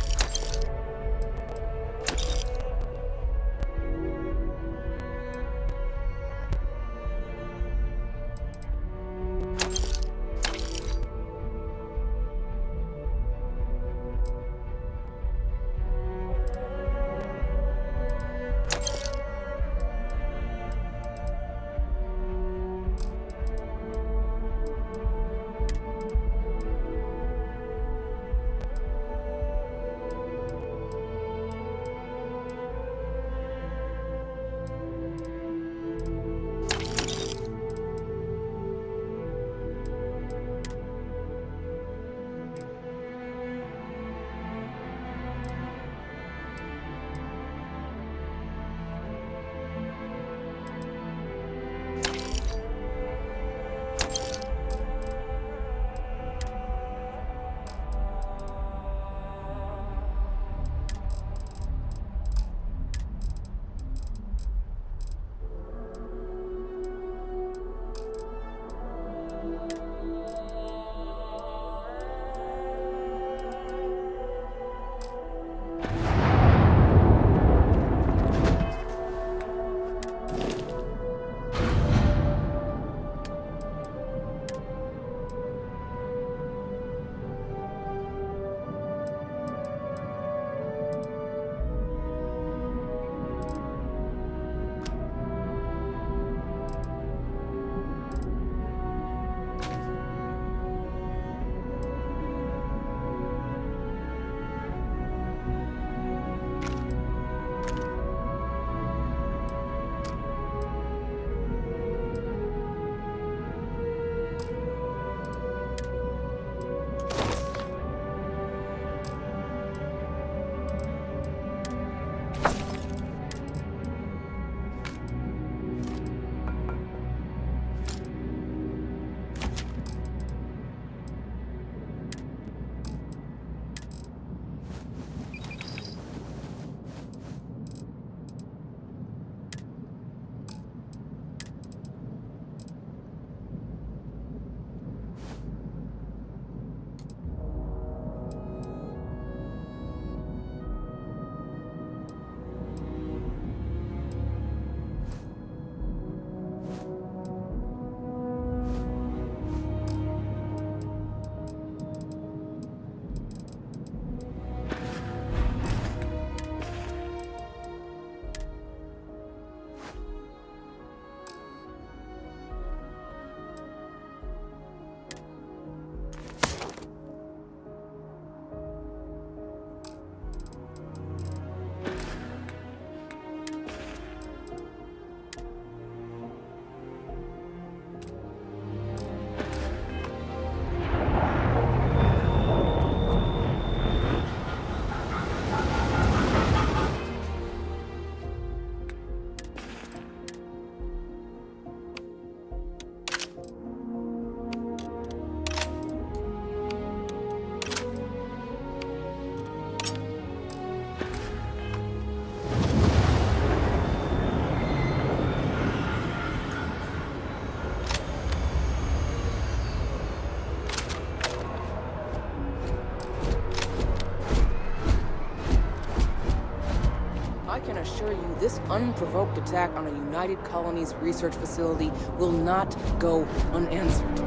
unprovoked attack on a United Colonies research facility will not go unanswered.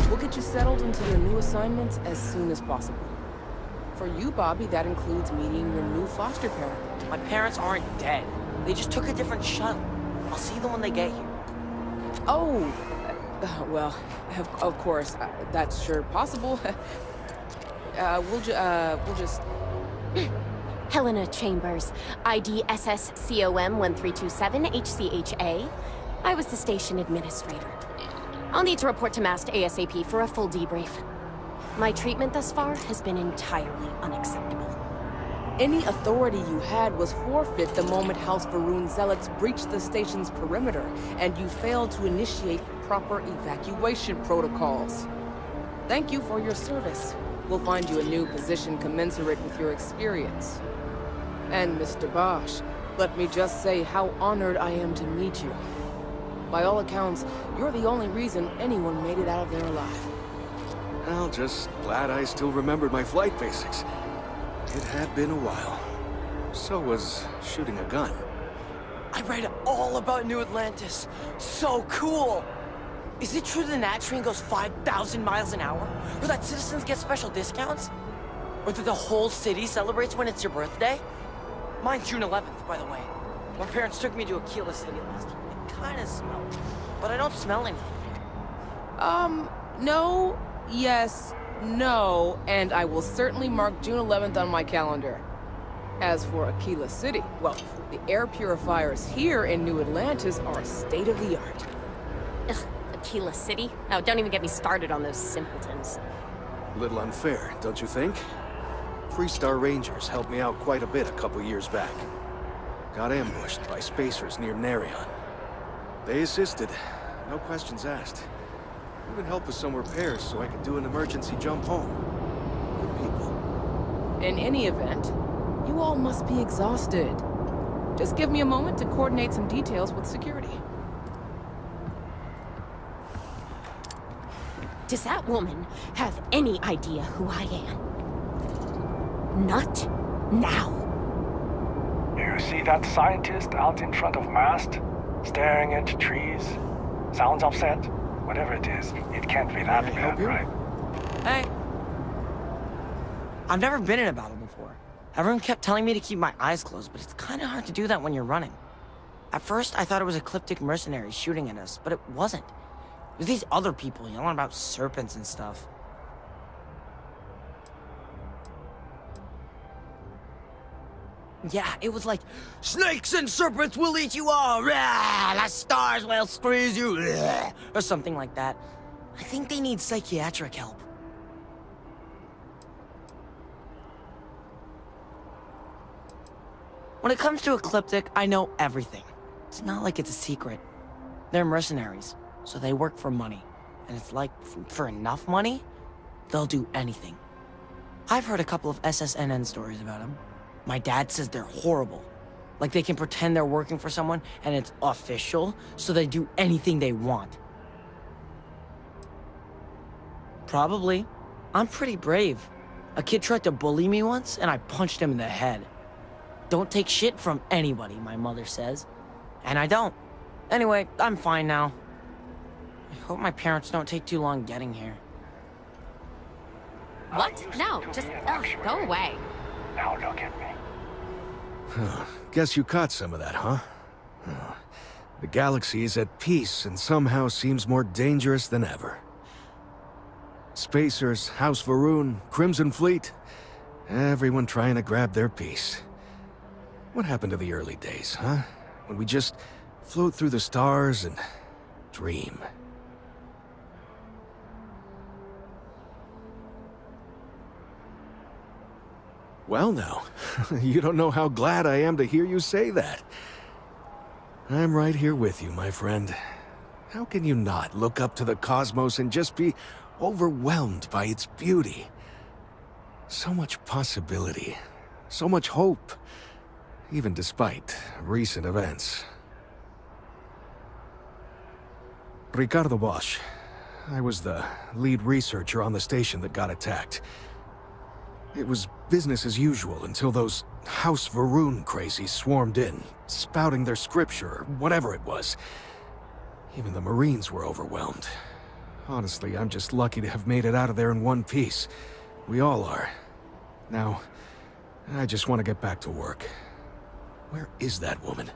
We'll get you settled into your new assignments as soon as possible. For you, Bobby, that includes meeting your new foster parent. My parents aren't dead. They just took a different shuttle. I'll see them when they get here. Oh, well, of course, that's sure possible. We'll just... Helena Chambers, ID SSCOM 1327 HCHA. I was the station administrator. I'll need to report to MAST ASAP for a full debrief. My treatment thus far has been entirely unacceptable. Any authority you had was forfeit the moment House Varun zealots breached the station's perimeter, and you failed to initiate proper evacuation protocols. Thank you for your service. We'll find you a new position commensurate with your experience. And Mr. Bosch, let me just say how honored I am to meet you. By all accounts, you're the only reason anyone made it out of there alive. Well, just glad I still remembered my flight basics. It had been a while. So was shooting a gun. I read all about New Atlantis. So cool! Is it true the Nat train goes 5,000 miles an hour? Or that citizens get special discounts? Or that the whole city celebrates when it's your birthday? Mine's June 11th, by the way. My parents took me to Aquila City last year. It kinda smelled, but I don't smell anything. No, yes, no, and I will certainly mark June 11th on my calendar. As for Aquila City, well, the air purifiers here in New Atlantis are state-of-the-art. Ugh, Aquila City? Oh, don't even get me started on those simpletons. A little unfair, don't you think? Freestar Rangers helped me out quite a bit a couple years back. Got ambushed by spacers near Narion. They assisted, no questions asked. Even helped with some repairs so I could do an emergency jump home. Good people. In any event, you all must be exhausted. Just give me a moment to coordinate some details with security. Does that woman have any idea who I am? Not now. You see that scientist out in front of MAST? Staring into trees? Sounds upset? Whatever it is, it can't be that bad, right? Hey. I've never been in a battle before. Everyone kept telling me to keep my eyes closed, but it's kind of hard to do that when you're running. At first, I thought it was ecliptic mercenaries shooting at us, but it wasn't. It was these other people yelling about serpents and stuff. Yeah, it was like, snakes and serpents will eat you all, rah, the stars will squeeze you, rah, or something like that. I think they need psychiatric help. When it comes to Ecliptic, I know everything. It's not like it's a secret. They're mercenaries, so they work for money. And it's like, for enough money, they'll do anything. I've heard a couple of SSNN stories about them. My dad says they're horrible. Like they can pretend they're working for someone and it's official, so they do anything they want. Probably. I'm pretty brave. A kid tried to bully me once and I punched him in the head. Don't take shit from anybody, my mother says. And I don't. Anyway, I'm fine now. I hope my parents don't take too long getting here. What? No, just go away. Now look at me. Guess you caught some of that, huh? The galaxy is at peace and somehow seems more dangerous than ever. Spacers, House Varun, Crimson Fleet, everyone trying to grab their piece. What happened to the early days, huh? When we just float through the stars and dream. Well now, you don't know how glad I am to hear you say that. I'm right here with you, my friend. How can you not look up to the cosmos and just be overwhelmed by its beauty? So much possibility, so much hope, even despite recent events. Ricardo Bosch. I was the lead researcher on the station that got attacked. It was business as usual until those House Varun crazies swarmed in, spouting their scripture, or whatever it was. Even the Marines were overwhelmed. Honestly, I'm just lucky to have made it out of there in one piece. We all are. Now, I just want to get back to work. Where is that woman?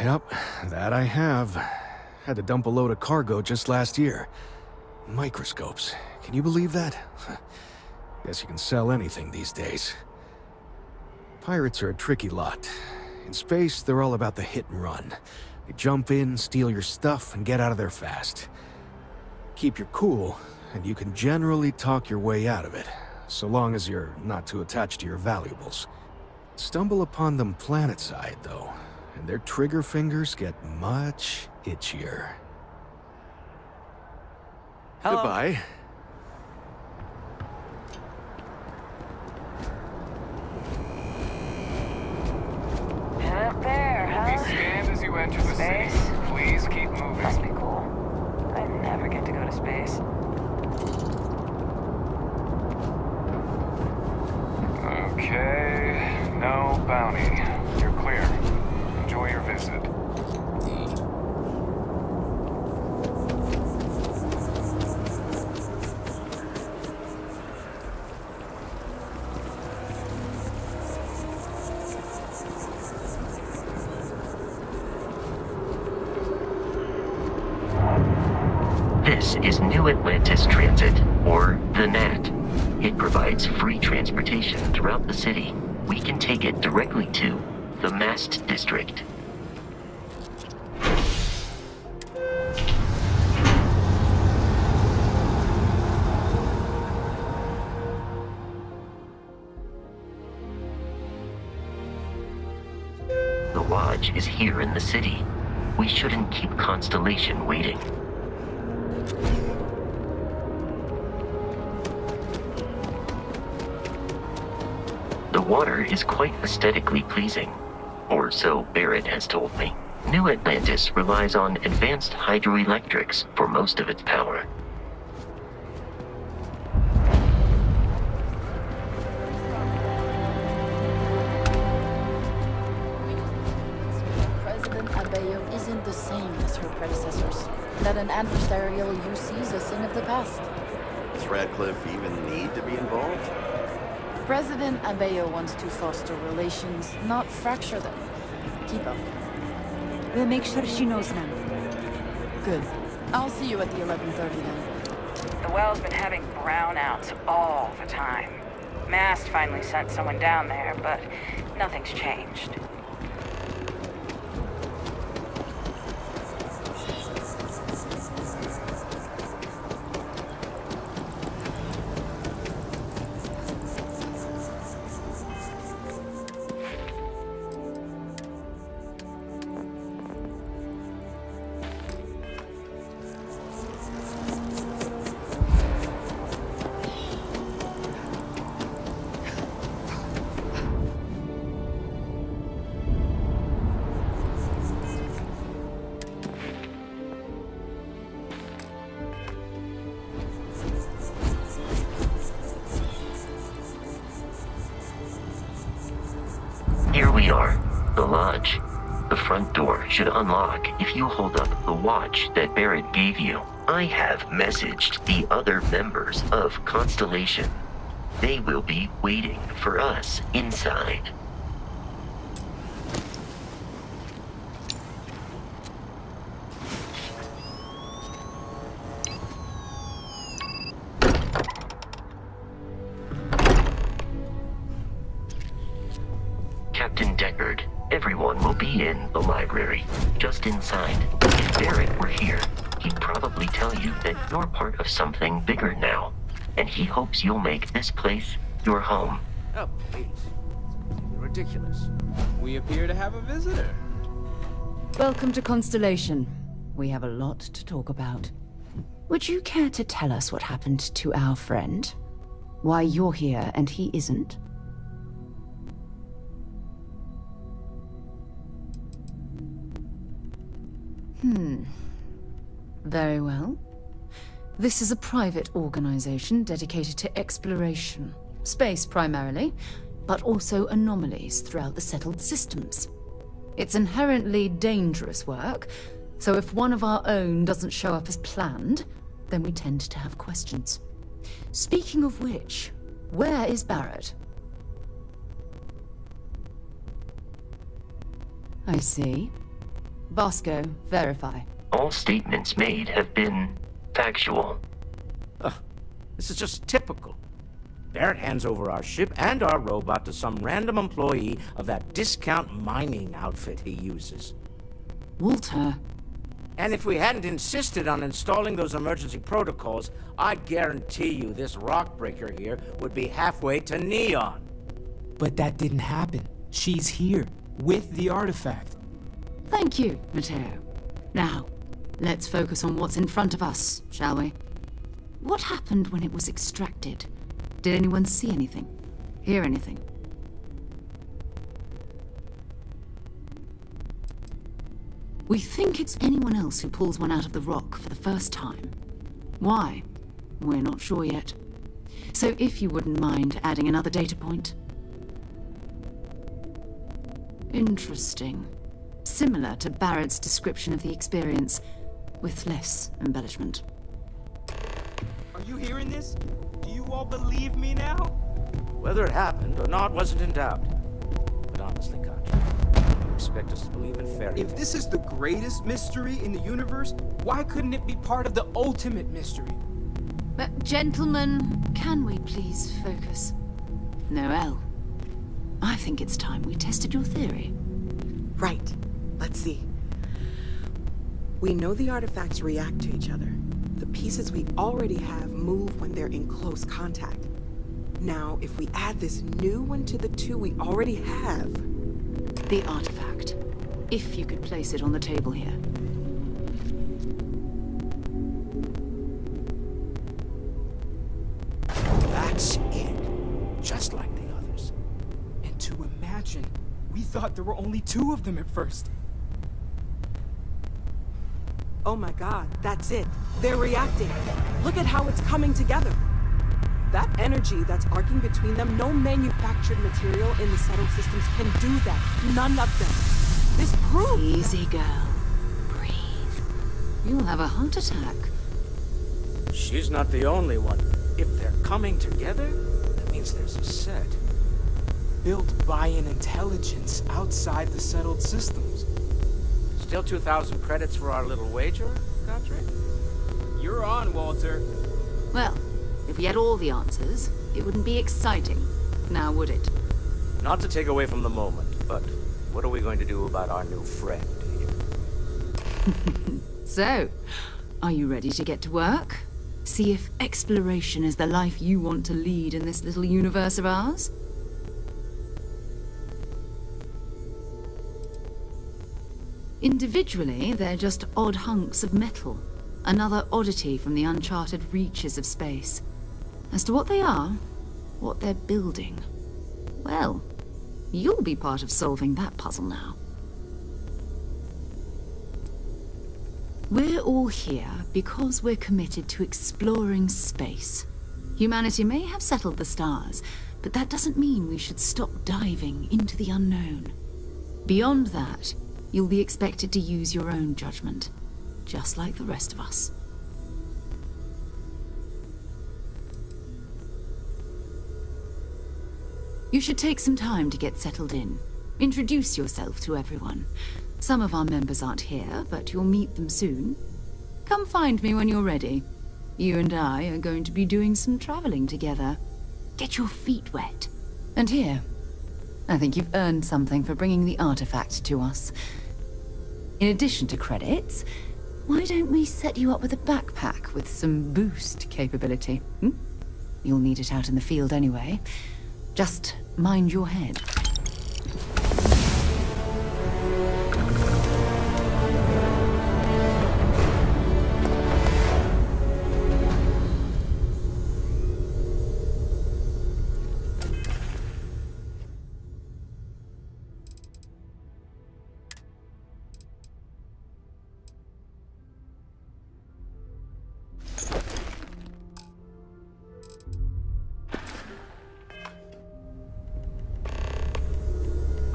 Yep, that I have. Had to dump a load of cargo just last year. Microscopes. Can you believe that? Guess you can sell anything these days. Pirates are a tricky lot. In space, they're all about the hit and run. They jump in, steal your stuff, and get out of there fast. Keep your cool, and you can generally talk your way out of it, so long as you're not too attached to your valuables. Stumble upon them planetside, though, and their trigger fingers get much itchier. Hello. Goodbye. Head up there, huh? Be scanned as you enter the Space? city. Please keep moving. Must be cool. I never get to go to space. Okay, no bounty. You're clear. Enjoy your visit. This is New Atlantis Transit, or the NAT. It provides free transportation throughout the city. We can take it directly to the Mast District. The Lodge is here in the city. We shouldn't keep Constellation waiting. The water is quite aesthetically pleasing, or so Barrett has told me. New Atlantis relies on advanced hydroelectrics for most of its power. President Abeyo isn't the same as her predecessors. That an adversarial UC is a thing of the past. Does Radcliffe even need to be involved? President Abeyo wants to foster relations, not fracture them. Keep up. We'll make sure she knows now. Good. I'll see you at the 11:30 then. The well's been having brownouts all the time. Mast finally sent someone down there, but nothing's changed. Here we are, the Lodge. The front door should unlock if you hold up the watch that Barrett gave you. I have messaged the other members of Constellation. They will be waiting for us inside. Captain Deckard, everyone will be in the library, just inside. If Barrett were here, he'd probably tell you that you're part of something bigger now, and he hopes you'll make this place your home. Oh, please. You're ridiculous. We appear to have a visitor. Welcome to Constellation. We have a lot to talk about. Would you care to tell us what happened to our friend? Why you're here and he isn't? Very well. This is a private organization dedicated to exploration. Space primarily, but also anomalies throughout the settled systems. It's inherently dangerous work, so if one of our own doesn't show up as planned, then we tend to have questions. Speaking of which, where is Barrett? I see. Vasco, verify. All statements made have been factual. This is just typical. Barrett hands over our ship and our robot to some random employee of that discount mining outfit he uses. Walter. And if we hadn't insisted on installing those emergency protocols, I guarantee you this rock breaker here would be halfway to Neon. But that didn't happen. She's here, with the artifact. Thank you, Matteo. Now, let's focus on what's in front of us, shall we? What happened when it was extracted? Did anyone see anything? Hear anything? We think it's anyone else who pulls one out of the rock for the first time. Why? We're not sure yet. So if you wouldn't mind adding another data point. Interesting. Similar to Barrett's description of the experience, with less embellishment. Are you hearing this? Do you all believe me now? Whether it happened or not wasn't in doubt. But honestly, Katja, you expect us to believe in fairy tales? If this is the greatest mystery in the universe, why couldn't it be part of the ultimate mystery? But gentlemen, can we please focus? Noel, I think it's time we tested your theory. Right. Let's see. We know the artifacts react to each other. The pieces we already have move when they're in close contact. Now, if we add this new one to the two we already have... The artifact. If you could place it on the table here. That's it. Just like the others. And to imagine, we thought there were only 2 of them at first. Oh my god, that's it. They're reacting. Look at how it's coming together. That energy that's arcing between them, no manufactured material in the settled systems can do that. None of them. This proves... Easy, girl. Breathe. You'll have a heart attack. She's not the only one. If they're coming together, that means there's a set. Built by an intelligence outside the settled systems. Still 2,000 credits for our little wager, Godric? You're on, Walter. Well, if we had all the answers, it wouldn't be exciting. Now, would it? Not to take away from the moment, but what are we going to do about our new friend here? So, are you ready to get to work? See if exploration is the life you want to lead in this little universe of ours? Individually, they're just odd hunks of metal. Another oddity from the uncharted reaches of space. As to what they are, what they're building, well, you'll be part of solving that puzzle now. We're all here because we're committed to exploring space. Humanity may have settled the stars, but that doesn't mean we should stop diving into the unknown. Beyond that, you'll be expected to use your own judgment, just like the rest of us. You should take some time to get settled in. Introduce yourself to everyone. Some of our members aren't here, but you'll meet them soon. Come find me when you're ready. You and I are going to be doing some traveling together. Get your feet wet. And here, I think you've earned something for bringing the artifact to us. In addition to credits, why don't we set you up with a backpack with some boost capability? You'll need it out in the field anyway. Just mind your head.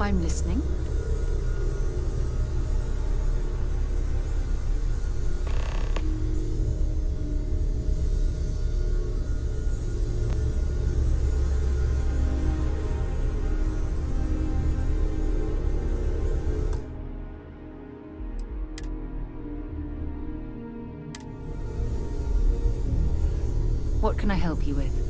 I'm listening. What can I help you with?